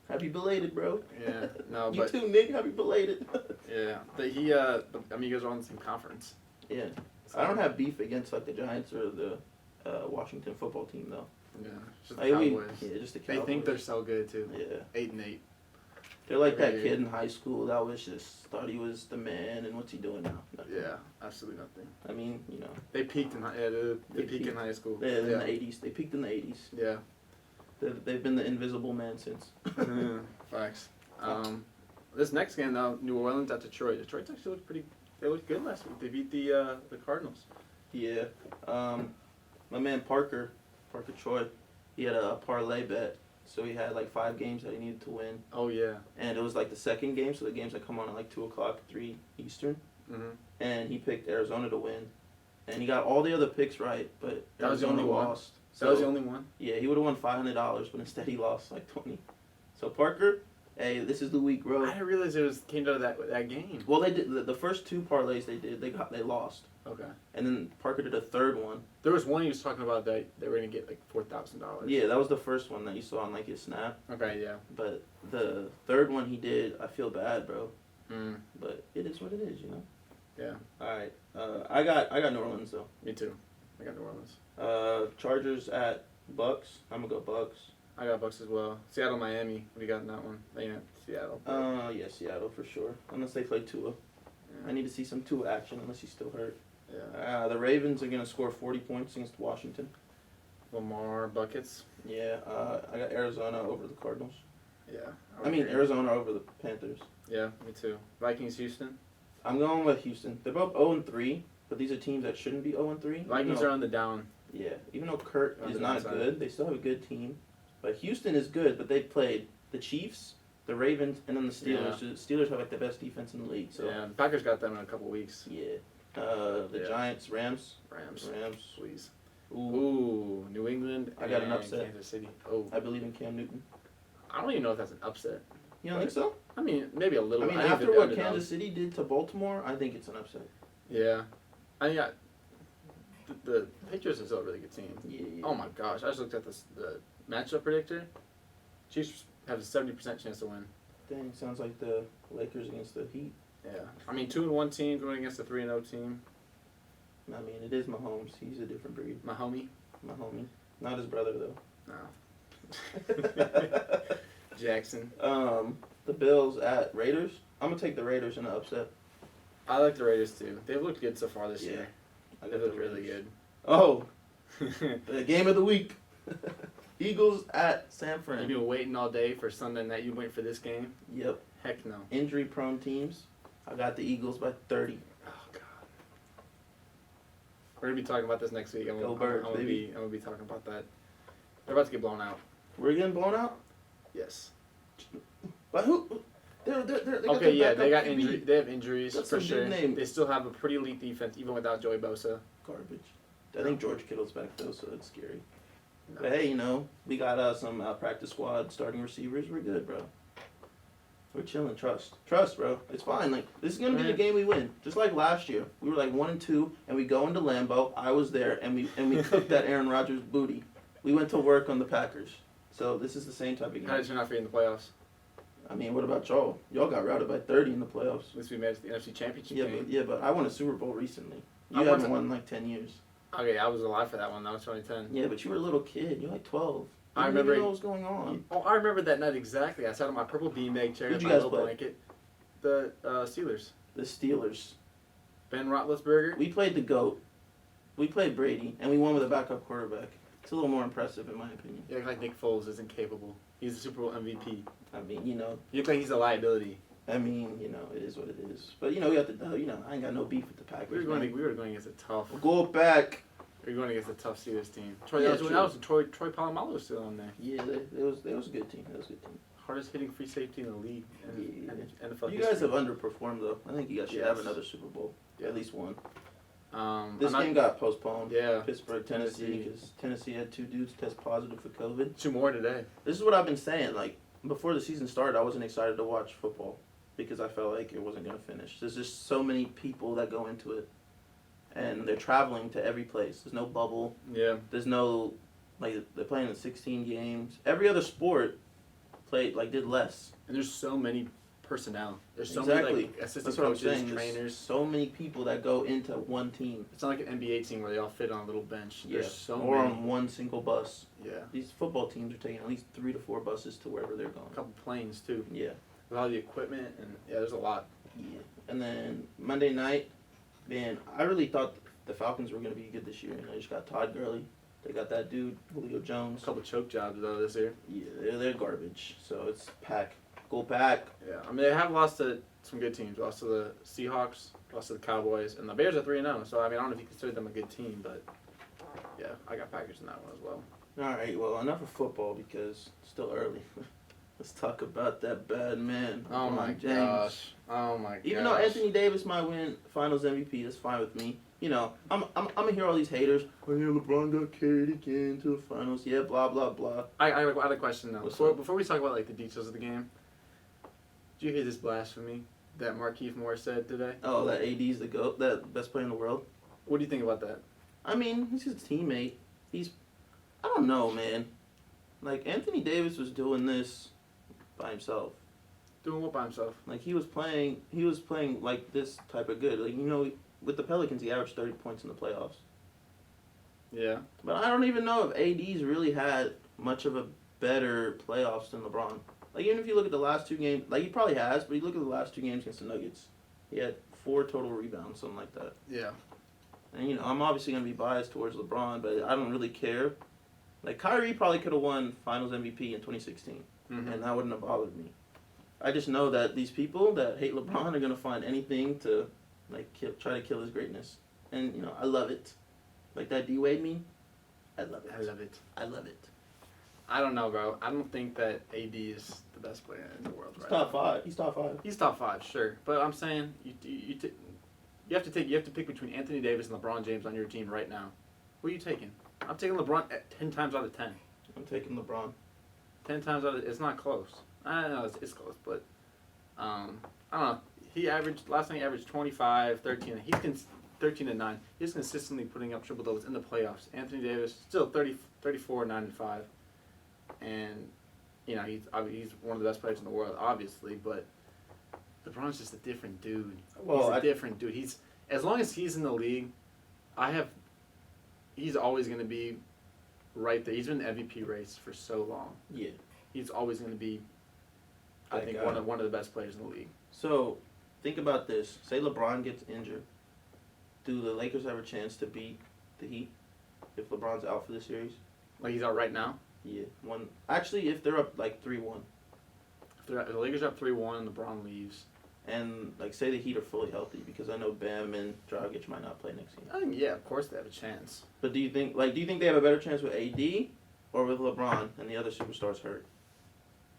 Happy belated, bro. yeah, no, You but too, Nick. Happy belated. yeah, but you guys are on the same conference. Yeah. So- I don't have beef against like the Giants or the Washington football team though. Yeah, it's just the Like, Cowboys. just the They Cowboys. think they're so good too. Yeah, 8-8. they're like that Every kid year. in high school that was just thought he was the man, and what's he doing now? Nothing. Yeah, absolutely nothing. I mean, They peaked in high. Yeah, they peaked in peaked. high school. they're in Yeah. the '80s. They peaked in the '80s. Yeah. They've been the invisible man since. Facts. This next game though, New Orleans at Detroit. Detroit's actually looked pretty. They looked good last week. They beat the Cardinals. Yeah. My man Parker Troy, he had a parlay bet. So he had like 5 games that he needed to win. Oh yeah. And it was like the second game, so the games that come on at like 2 o'clock, 3 Eastern. Mm-hmm. And he picked Arizona to win. And he got all the other picks right, but That was the Arizona only one? lost. That was the only one. Yeah, he would have won $500, but instead he lost like 20. So Parker, hey, this is the week, bro. I didn't realize it came down to that game. Well, they did the first 2 parlays they lost. Okay. And then Parker did a third one. There was one he was talking about that they were gonna get like $4,000. Yeah, that was the first one that you saw on like his snap. Okay. Yeah. But the third one he did, I feel bad, bro. Mm. But it is what it is, Yeah. All right, I got New Orleans though. Me too. I got New Orleans. Chargers at Bucks. I'm gonna go Bucks. I got Bucks as well. Seattle, Miami. What do you got in that one? Yeah, Seattle. Yeah, Seattle for sure. Unless they play Tua. I need to see some Tua action. Unless he's still hurt. Yeah. The Ravens are gonna score 40 points against Washington. Lamar buckets. Yeah. I got Arizona over the Cardinals. Yeah. I mean Arizona over the Panthers. Yeah, me too. Vikings, Houston. I'm going with Houston. They're both 0-3, but these are teams that shouldn't be 0-3. Vikings are on the down. Yeah, even though Kurt On is the not downside. good, they still have a good team. But Houston is good, but they played the Chiefs, the Ravens, and then the Steelers. Yeah. The Steelers have like the best defense in the league. So Yeah, the Packers got them in a couple weeks. yeah. The Yeah. Giants, Rams. Rams. Please. Ooh, Ooh, New England. I got an and upset. Kansas City. Oh, I believe in Cam Newton. I don't even know if that's an upset. You don't think so? I mean, maybe a little. I mean, think after they're what underdogs. Kansas City did to Baltimore, I think it's an upset. Yeah, I mean, the Patriots are still a really good team. Yeah. Oh my gosh, I just looked at the matchup predictor. Chiefs have a 70% chance to win. Dang, sounds like the Lakers against the Heat. Yeah, I mean 2-1 team going against a 3-0 team. I mean, it is Mahomes. He's a different breed. My homie. My homie. Not his brother though. No. Jackson. The Bills at Raiders. I'm gonna take the Raiders in the upset. I like the Raiders too. They've looked good so far this Yeah. year. I They got look the really Raiders. good. Oh, the game of the week. Eagles at San Fran. You've been waiting all day for Sunday night. You wait for this game? Yep. Heck no. Injury-prone teams. I got the Eagles by 30. Oh god. We're gonna be talking about this next week. Go Birds, I'm gonna baby. be talking about that. They're about to get blown out. We're getting blown out. Yes. By who? They got Okay, their yeah, they backup got QB. injury. They have injuries That's for some sure. big name. They still have a pretty elite defense, even without Joey Bosa. Garbage. I think George Kittle's back though, so that's scary. No. But hey, we got some practice squad starting receivers. We're good, bro. We're chilling. Trust, bro. It's fine. Like this is gonna be the Yeah. game we win. Just like last year, we were like 1-2, and we go into Lambeau. I was there, and we cooked that Aaron Rodgers booty. We went to work on the Packers. So this is the same type of How did game. you not fade in the playoffs? I mean, what about y'all? Y'all got routed by 30 in the playoffs. At least we made it to the NFC Championship Yeah, game. but I won a Super Bowl recently. You I won haven't some- won in like 10 years. Okay, I was alive for that one. That was 2010. Yeah, but you were a little kid. You're like 12. I You didn't remember- even know what was going on. Oh, I remember that night exactly. I sat on my purple beanbag chair Who'd with you my guys little play? blanket. The Steelers. The Steelers. Ben Roethlisberger. We played the GOAT. We played Brady, and we won with a backup quarterback. It's a little more impressive, in my opinion. You act like Nick Foles isn't capable. He's a Super Bowl MVP. I mean, You look like he's a liability. it is what it is. But, we got the, I ain't got no beef with the Packers. We were going against a tough. Go back. We were going against a tough Steelers team. Troy, Yeah, that was true. Troy Polamalu was still on there. Yeah, it was a good team. Hardest hitting free safety in the league. Yeah. And NFL You guys history. have underperformed, though. I think you guys should have Yes. another Super Bowl. Yeah. At least one. I'm This not- game got postponed. Yeah. Pittsburgh, Tennessee, Tennessee. because Tennessee had 2 dudes test positive for COVID. 2 more today. This is what I've been saying. Like, before the season started, I wasn't excited to watch football because I felt like it wasn't going to finish. There's just so many people that go into it, and they're traveling to every place. There's no bubble. Yeah. There's no, they're playing in 16 games. Every other sport did less. And there's so many personnel. There's so Exactly. many like assistant That's what I'm coaches, saying. There's trainers. so many people that go into one team. It's not like an NBA team where they all fit on a little bench. Yeah. There's so Or many. on one single bus. Yeah. These football teams are taking at least 3 to 4 buses to wherever they're going. A couple planes too. Yeah. With all the equipment and yeah, there's a lot. Yeah. And then Monday night, man, I really thought the Falcons were going to be good this year. And they just got Todd Gurley. They got that dude, Julio Jones. A couple choke jobs though this year. Yeah, they're garbage. So it's Pack. Go Pack. Yeah, I mean they have lost to some good teams. Lost to the Seahawks, lost to the Cowboys, and the Bears are 3-0. So I mean I don't know if you consider them a good team, but yeah, I got Packers in that one as well. All right, well, enough of football because it's still early. Let's talk about that bad man. Oh my LeBron James. gosh! Oh my gosh! Even though Anthony Davis might win Finals MVP, that's fine with me. You know, I'm gonna hear all these haters. Oh yeah, LeBron got carried again to the finals. Yeah, blah blah blah. I had a question though. What's Before, up? before we talk about like the details of the game, did you hear this blasphemy that Markieff Morris said today? Oh, that AD's the GOAT, that best player in the world. What do you think about that? I mean, he's his teammate. I don't know, man. Like Anthony Davis was doing this by himself. Doing what by himself? Like he was playing like this type of good. Like you know, with the Pelicans, he averaged 30 points in the playoffs. Yeah. But I don't even know if AD's really had much of a better playoffs than LeBron. Like even if you look at the last 2 games, like he probably has, but you look at the last 2 games against the Nuggets, he had 4 total rebounds, something like that. Yeah. And you know, I'm obviously gonna be biased towards LeBron, but I don't really care. Like Kyrie probably could have won Finals MVP in 2016, Mm-hmm. and that wouldn't have bothered me. I just know that these people that hate LeBron are gonna find anything to, like, try to kill his greatness. And you know, I love it. Like that D Wade meme, I love it. I love it. I love it. I don't know, bro. I don't think that AD is the best player in the world He's right top now. 5. He's top 5. He's top 5, sure, but I'm saying you have to pick between Anthony Davis and LeBron James on your team right now. Who are you taking? I'm taking LeBron 10 times out of 10. I'm taking LeBron. 10 times out of it's not close. I know it's close, but I don't know. Last night he averaged 25, 13. 13 and 9. He's consistently putting up triple doubles in the playoffs. Anthony Davis still 34, 9 and 5, and you know he's one of the best players in the world, obviously. But LeBron's just a different dude. Well, He's a different dude. He's as long as he's in the league, he's always going to be right there. He's been in the MVP race for so long. Yeah. He's always going to be, I That think, guy. one of the best players in the league. So, think about this. Say LeBron gets injured. Do the Lakers have a chance to beat the Heat if LeBron's out for the series? Like he's out right now. Yeah. Actually, if they're up like 3-1, If the Lakers are up 3-1 and LeBron leaves, and like say the Heat are fully healthy, because I know Bam and Dragic might not play next game. I think yeah, of course they have a chance. But do you think they have a better chance with AD or with LeBron and the other superstars hurt?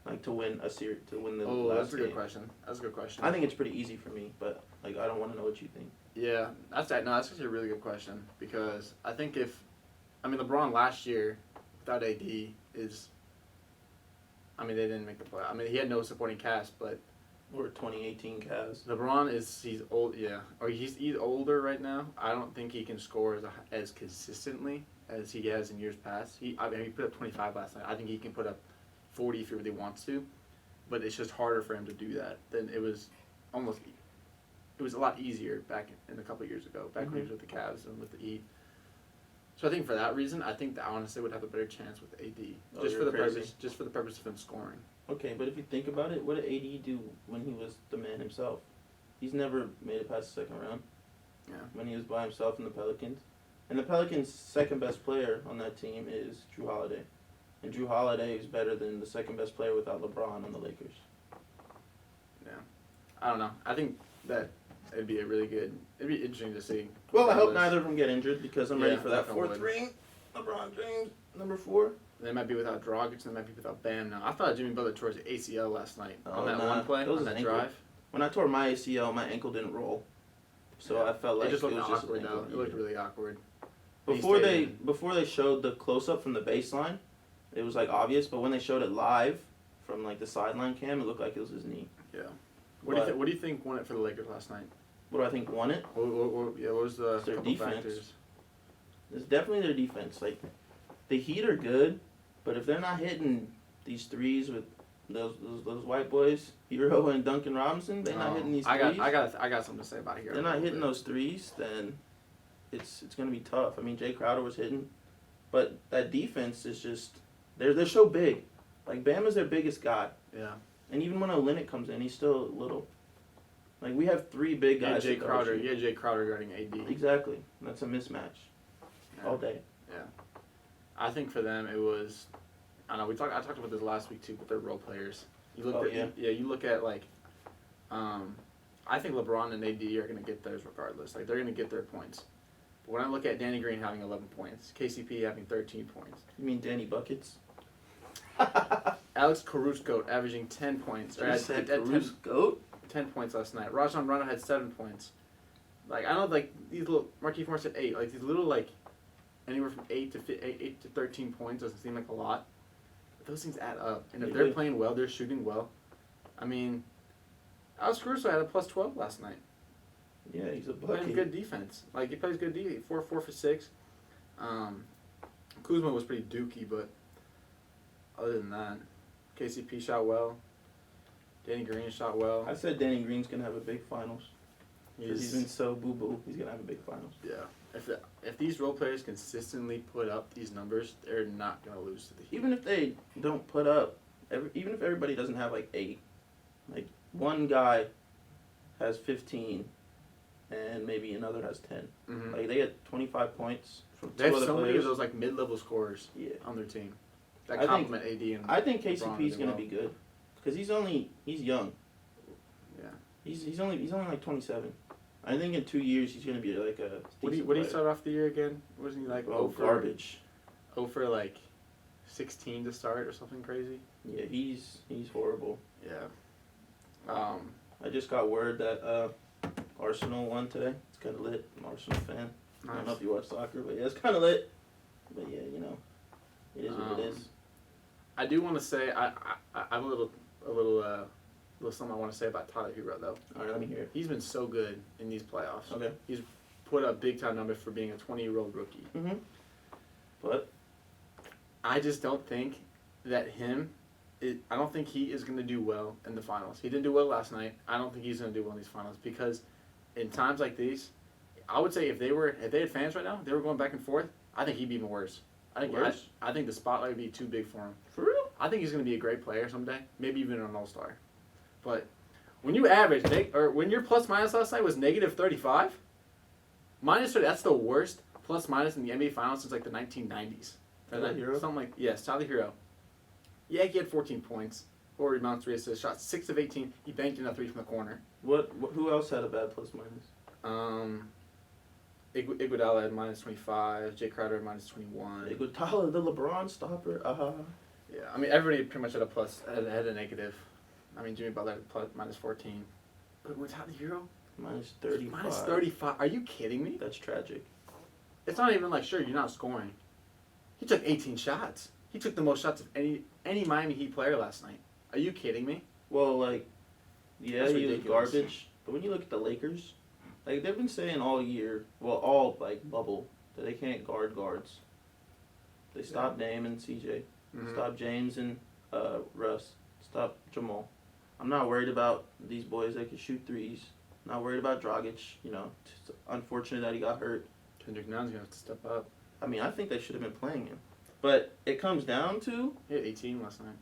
Like to win a series, to win the Oh, last that's a good game. question. That's a good question. I think it's pretty easy for me, but like I don't want to know what you think. Yeah, that's actually a really good question because I think LeBron last year without AD they didn't make the play. I mean, he had no supporting cast, but Or 2018 Cavs. LeBron he's old, yeah, or he's older right now. I don't think he can score as consistently as he has in years past. He put up 25 last night. I think he can put up 40 if he really wants to, but it's just harder for him to do that than it was almost. It was a lot easier back in a couple of years ago, back when he was with the Cavs and with the Heat. So I think for that reason, I think that honestly would have a better chance with AD, Oh, just you're for the crazy. purpose of him scoring. Okay, but if you think about it, what did AD do when he was the man himself? He's never made it past the second round. Yeah. When he was by himself in the Pelicans. And the Pelicans' second best player on that team is Drew Holiday. And Drew Holiday is better than the second best player without LeBron on the Lakers. Yeah, I don't know. I think that it'd be interesting to see. Well, I hope Regardless. neither of them get injured because I'm ready Yeah, for that definitely fourth would. ring. LeBron James, number 4. They might be without Dragic, and they might be without Bam now. I thought Jimmy Butler tore his ACL last night Oh, on that nah. one play, It was on his that ankle. drive. When I tore my ACL, my ankle didn't roll. So Yeah. I felt like It just looked was just awkward an though. ankle. It looked really awkward. Before He stayed they showed the close up from the baseline, it was like obvious. But when they showed it live from like the sideline cam, it looked like it was his knee. Yeah. What do you think won it for the Lakers last night? What do I think won it? What was the It's their couple defense. factors? It's definitely their defense. Like the Heat are good, but if they're not hitting these threes with those white boys, Hero and Duncan Robinson, they're not hitting these threes. I got something to say about Hero. They're not hitting those threes, then it's gonna be tough. I mean, Jay Crowder was hitting, but that defense is just they're so big. Like Bama's their biggest guy, Yeah. and even when Olynyk comes in, he's still little. Like we have three big Yeah, guys. Jay that guard Crowder. you. Yeah, Jay Crowder guarding AD. Exactly. That's a mismatch Yeah. all day. I think for them it was. I don't know. I talked about this last week too, but they're role players. You look Oh, at yeah. You look at like, I think LeBron and AD are gonna get theirs regardless. Like they're gonna get their points. But when I look at Danny Green having 11 points, KCP having 13 points, You mean Danny Buckets? Alex Caruso averaging 10 points, or You had, said had 10, Caruso goat? 10 points last night. Rajon Rondo had 7 points. Like I don't like these little. Markieff Morris had 8. Like these little like anywhere from 8 to 13 points doesn't seem like a lot. But those things add up, and if They they're do. playing well, they're shooting well. I mean, Alex Caruso had a plus 12 last night. Yeah, he's a Playing bucket. good defense. Like he plays good defense. 4 for 6. Kuzma was pretty dookie, but other than that, KCP shot well. Danny Green shot well. I said Danny Green's gonna have a big finals. He's been so boo boo. He's gonna have a big finals. Yeah. If these role players consistently put up these numbers, they're not gonna lose to the Heat. Even if they don't put up, even if everybody doesn't have like 8, like one guy has 15, and maybe another has 10. Mm-hmm. Like they get 25 points from They two have other so many players. of those like mid-level scorers Yeah, on their team I that think- complement AD and I think LeBron KCP's really gonna well. be good because he's young. Yeah. He's only like 27. I think in 2 years he's gonna be like a. What do you decent start off the year again? Wasn't he like player. Oh, garbage. 0 for like 16 to start or something crazy? Yeah, he's horrible. Yeah. I just got word that Arsenal won today. It's kind of lit. I'm an Arsenal fan. I don't know if you watch soccer, but yeah, it's kind of lit. But yeah, it is what it is. I do want to say I have a little something I want to say about Tyler Hero though. All right, let me hear it. He's been so good in these playoffs. Okay. Put up big time numbers for being a 20-year-old rookie. Mhm. But I just don't think that I don't think he is going to do well in the finals. He didn't do well last night. I don't think he's going to do well in these finals because in times like these, I would say if they had fans right now, they were going back and forth, I think he'd be even worse. Worse? I think the spotlight would be too big for him. for real, I think he's going to be a great player someday, maybe even an all-star. But when you average, when your plus-minus last night was negative 35, minus 30, that's the worst plus-minus in the NBA Finals since like the 1990s. Tyler Hero? Something like, yes, Tyler Hero. Yeah, he had 14 points, 4 rebounds, 3 assists, shot 6 of 18. He banked in a 3 from the corner. who else had a bad plus minus? Iguodala had minus 25. Jay Crowder had minus 21. Iguodala, the LeBron stopper. Yeah, I mean everybody pretty much had a plus, had a negative. I mean Jimmy Butler had plus minus 14. But with Tyler Hero, Minus 35. minus 35. Are you kidding me? That's tragic. It's not even like sure you're not scoring. He took 18 shots. He took the most shots of any Miami Heat player last night. Are you kidding me? Well, like, yeah, That's he was ridiculous. garbage. But when you look at the Lakers, like they've been saying all year, well, all like bubble, that they can't guard guards. They stopped Dame and CJ. Mhm. Stop James and Russ. Stop Jamal. I'm not worried about these boys that can shoot threes. Not worried about Dragic. It's unfortunate that he got hurt. Kendrick Nunn's gonna have to step up. I mean, I think they should have been playing him. But it comes down to He had 18 last night.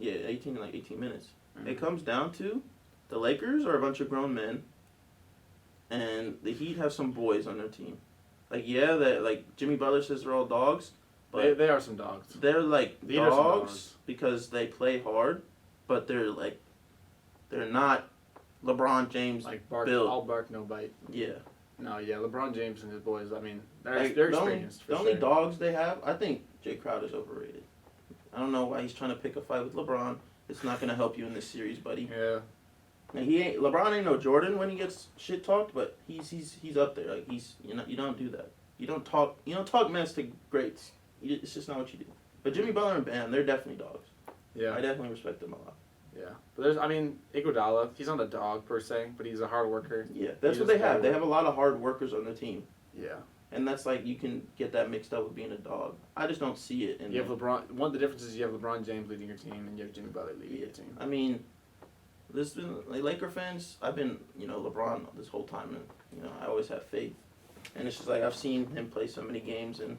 18 in like 18 minutes. Mhm. It comes down to the Lakers are a bunch of grown men, and the Heat have some boys on their team. Like that like Jimmy Butler says they're all dogs, but They are some dogs. they're like These are some dogs dogs. because they play hard, but they're not LeBron James. Like bark, Bill. all bark, no bite. Yeah, No, yeah, LeBron James and his boys. I mean, they're Like, they're the only- experienced for the only sure. dogs they have, I think Jay Crowder's overrated. I don't know why he's trying to pick a fight with LeBron. It's not gonna help you in this series, buddy. Yeah, And LeBron ain't no Jordan when he gets shit talked, but he's up there. Like you don't do that. You don't talk mess to greats. It's just not what you do. But Jimmy Butler and Bam, they're definitely dogs. yeah, I definitely respect them a lot. yeah. But Iguodala, he's not a dog per se, but he's a hard worker. Yeah, that's He what they does have. good They work. have a lot of hard workers on their team. Yeah, And that's like you can get that mixed up with being a dog. I just don't see it. You have LeBron. One of the differences is you have LeBron James leading your team, and you have Jimmy Butler leading your team. I mean, this been like Laker fans. I've been LeBron this whole time, and I always have faith. And it's just like I've seen him play so many games, and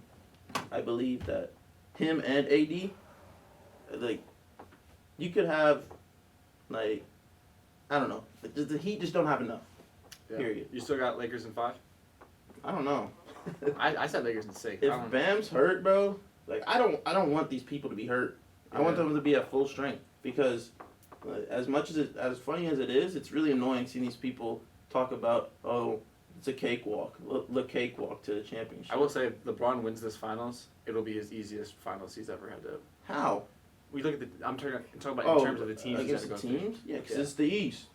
I believe that him and AD, like, you could have, like, I don't know, the Heat just don't have enough. Yeah. Period. You still got Lakers in 5? I don't know. I said Lakers in 6. If Bam's hurt, bro, like I don't want these people to be hurt. I want Yeah. them to be at full strength because as much as funny as it is, it's really annoying seeing these people talk about it's a cakewalk, the cakewalk to the championship. I will say if LeBron wins this finals, it'll be his easiest finals he's ever had to. How? We look at I'm talking about in terms of the teams he's had against to go the through. teams. Yeah, because Yeah. it's the East.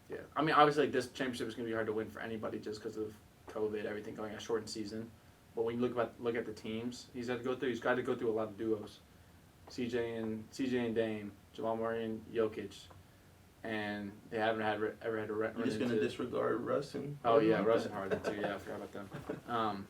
Yeah, I mean, obviously, like, this championship is going to be hard to win for anybody just because of COVID, everything going, a shortened season. But when you look at the teams he's had to go through, he's got to go through a lot of duos. CJ and Dame, Jamal Murray and Jokic, and they haven't ever had to run You're just into. gonna disregard Russ and. Oh yeah, like Russ that. and Harden too. Yeah, I forgot about them.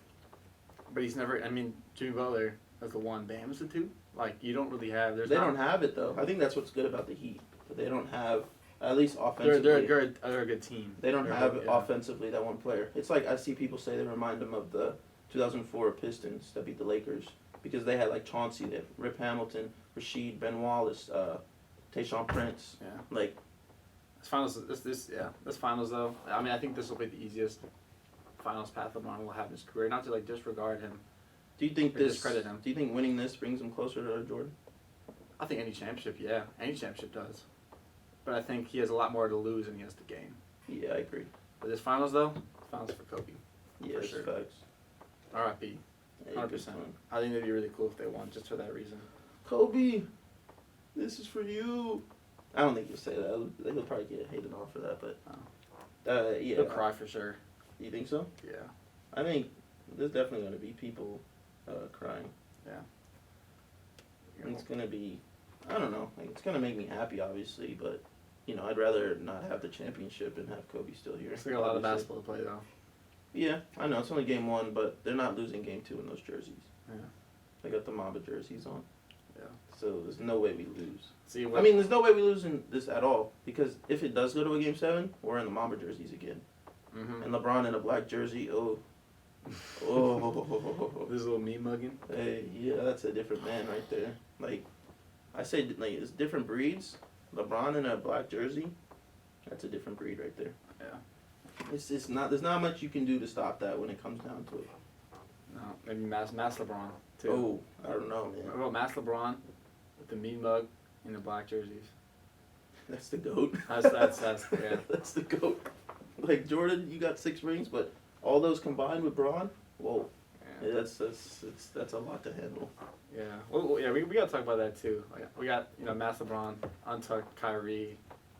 But he's never. I mean, Jimmy Butler as the 1, Bam as the 2. Like you don't really have. They don't have it though. I think that's what's good about the Heat. But they don't have at least offensively. They're a good team. They don't They're have good, yeah. offensively that one player. It's like I see people say they remind them of the 2004 Pistons that beat the Lakers because they had like Chauncey, they had Rip Hamilton, Rasheed, Ben Wallace, Tayshaun Prince. Yeah. Like This finals though. I mean, I think this will be the easiest finals path LeBron will have in his career. Not to like disregard him. do you think Or this? discredit him. Do you think winning this brings him closer to Jordan? I think any championship does. But I think he has a lot more to lose than he has to gain. Yeah, I agree. But this finals though, finals for Kobe. Yeah, For it's sure. facts. R.I.P. Hey, 100%. good one. I think it'd be really cool if they won just for that reason. Kobe, this is for you. I don't think he'll say that. He'll probably get hated on for that, but yeah. He'll cry for sure. You think so? Yeah. I think there's definitely going to be people crying. Yeah. And it's going to be, I don't know, like it's going to make me happy, obviously, but, I'd rather not have the championship and have Kobe still here. Still got a lot of obviously. basketball to play though. Yeah, I know, it's only game 1, but they're not losing game 2 in those jerseys. Yeah. They got the Mamba jerseys on. Yeah. So there's no way we lose. See, I mean, there's no way we lose in this at all, because if it does go to a game 7, we're in the Mamba jerseys again. Mm-hmm. And LeBron in a black jersey, oh. This little me mugging. Hey, yeah, that's a different man right there. Like, I say, like, it's different breeds. LeBron in a black jersey, that's a different breed right there. Yeah. It's not. There's not much you can do to stop that when it comes down to it. No, maybe Mass LeBron too. Oh, I don't know, What man. about Mass LeBron with the mean mug and the black jerseys? That's the goat. That's yeah. That's the goat. Like Jordan, you got 6 rings, but all those combined with Braun, whoa, Yeah. that's a lot to handle. Yeah. Well, yeah, we gotta talk about that too. Like, we got Mass LeBron, untucked Kyrie,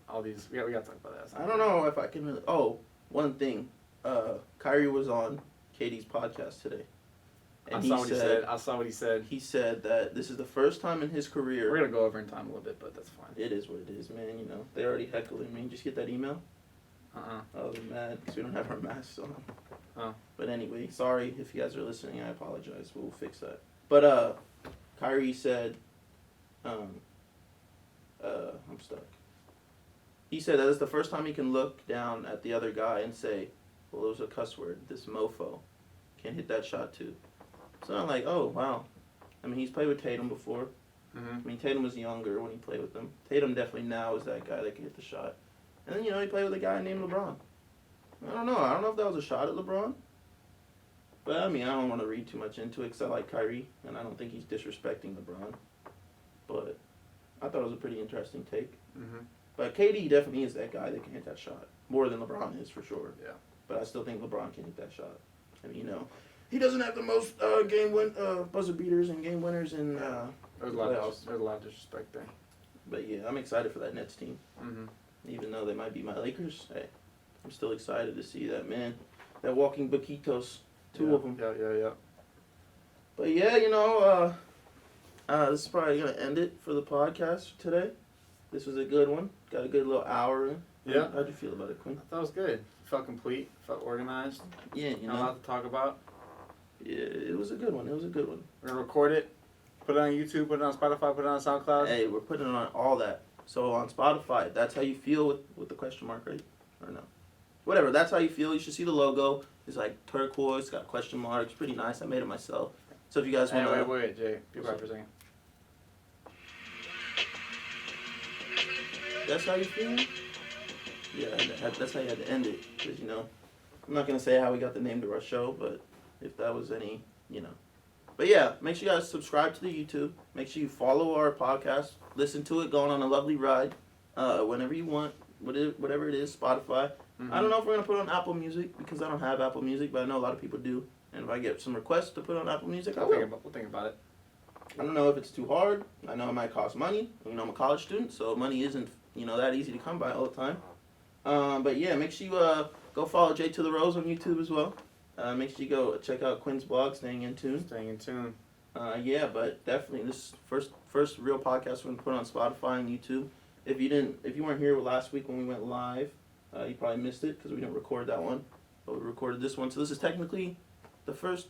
all these. We gotta talk about that. I don't know if I can really. Oh, one thing. Kyrie was on Katie's podcast today. I saw what he said. He said that this is the first time in his career. We're gonna go over in time a little bit, but that's fine. It is what it is, man. They're already heckling me. Just get that email. Oh, they're mad because we don't have our masks on. Oh. But anyway, sorry if you guys are listening. I apologize. We'll fix that. But Kyrie said, I'm stuck. He said that it's the first time he can look down at the other guy and say, well, it was a cuss word. This mofo can't hit that shot too. So I'm like, oh, wow. I mean, he's played with Tatum before. Mm-hmm. I mean, Tatum was younger when he played with them. Tatum definitely now is that guy that can hit the shot. And then, he played with a guy named LeBron. I don't know. I don't know if that was a shot at LeBron. But, I mean, I don't want to read too much into it because I like Kyrie, and I don't think he's disrespecting LeBron. But I thought it was a pretty interesting take. Mm-hmm. But KD definitely is that guy that can hit that shot. More than LeBron is, for sure. Yeah. But I still think LeBron can hit that shot. I mean, he doesn't have the most buzzer beaters and game winners in There's a playoffs. lot of disrespect there. But, yeah, I'm excited for that Nets team. Mm-hmm. Even though they might be my Lakers, hey, I'm still excited to see that, man. That walking Baquitos, 2 of them. Yeah. But yeah, this is probably going to end it for the podcast today. This was a good one. Got a good little hour in. Yeah. How'd you feel about it, Quinn? I thought it was good. Felt complete. Felt organized. Yeah, A lot to talk about. Yeah, it was a good one. It was a good one. We're gonna record it, put it on YouTube, put it on Spotify, put it on SoundCloud. Hey, we're putting it on all that. So on Spotify, that's how you feel with the question mark, right? Or no? Whatever, that's how you feel. You should see the logo. It's like turquoise, got question marks. Pretty nice. I made it myself. So if you guys want Hey, wait, Jay. Be quiet for a second. That's how you feel? Yeah, that's how you had to end it. Because, you know, I'm not going to say how we got the name to our show, but if that was any, you know. But yeah, make sure you guys subscribe to the YouTube. Make sure you follow our podcast. Listen to it going on a lovely ride whenever you want, whatever it is, Spotify. Mm-hmm. I don't know if we're going to put it on Apple Music because I don't have Apple Music, but I know a lot of people do. And if I get some requests to put on Apple Music, I will. We'll think about it. I don't know if it's too hard. I know it might cost money. You know, I'm a college student, so money isn't, you know, that easy to come by all the time. But yeah, make sure you go follow Jay to the Rose on YouTube as well. Make sure you go check out Quinn's blog, Staying in Tune. Staying in tune. Yeah, but definitely this first real podcast we're gonna put on Spotify and YouTube. If you weren't here last week when we went live, you probably missed it because we didn't record that one, but we recorded this one. So this is technically the first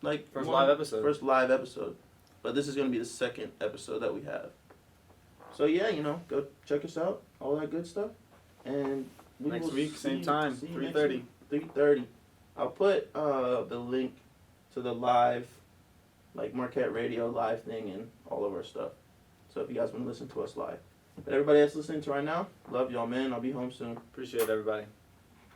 live episode. First live episode, but this is gonna be the second episode that we have. So yeah, you know, go check us out, all that good stuff, and we Next will week, see same you- time, see you 3:30. 3:30. I'll put the link to the live, like Marquette Radio live thing and all of our stuff. So if you guys want to listen to us live. But everybody that's listening to right now, love y'all, man. I'll be home soon. Appreciate it, everybody.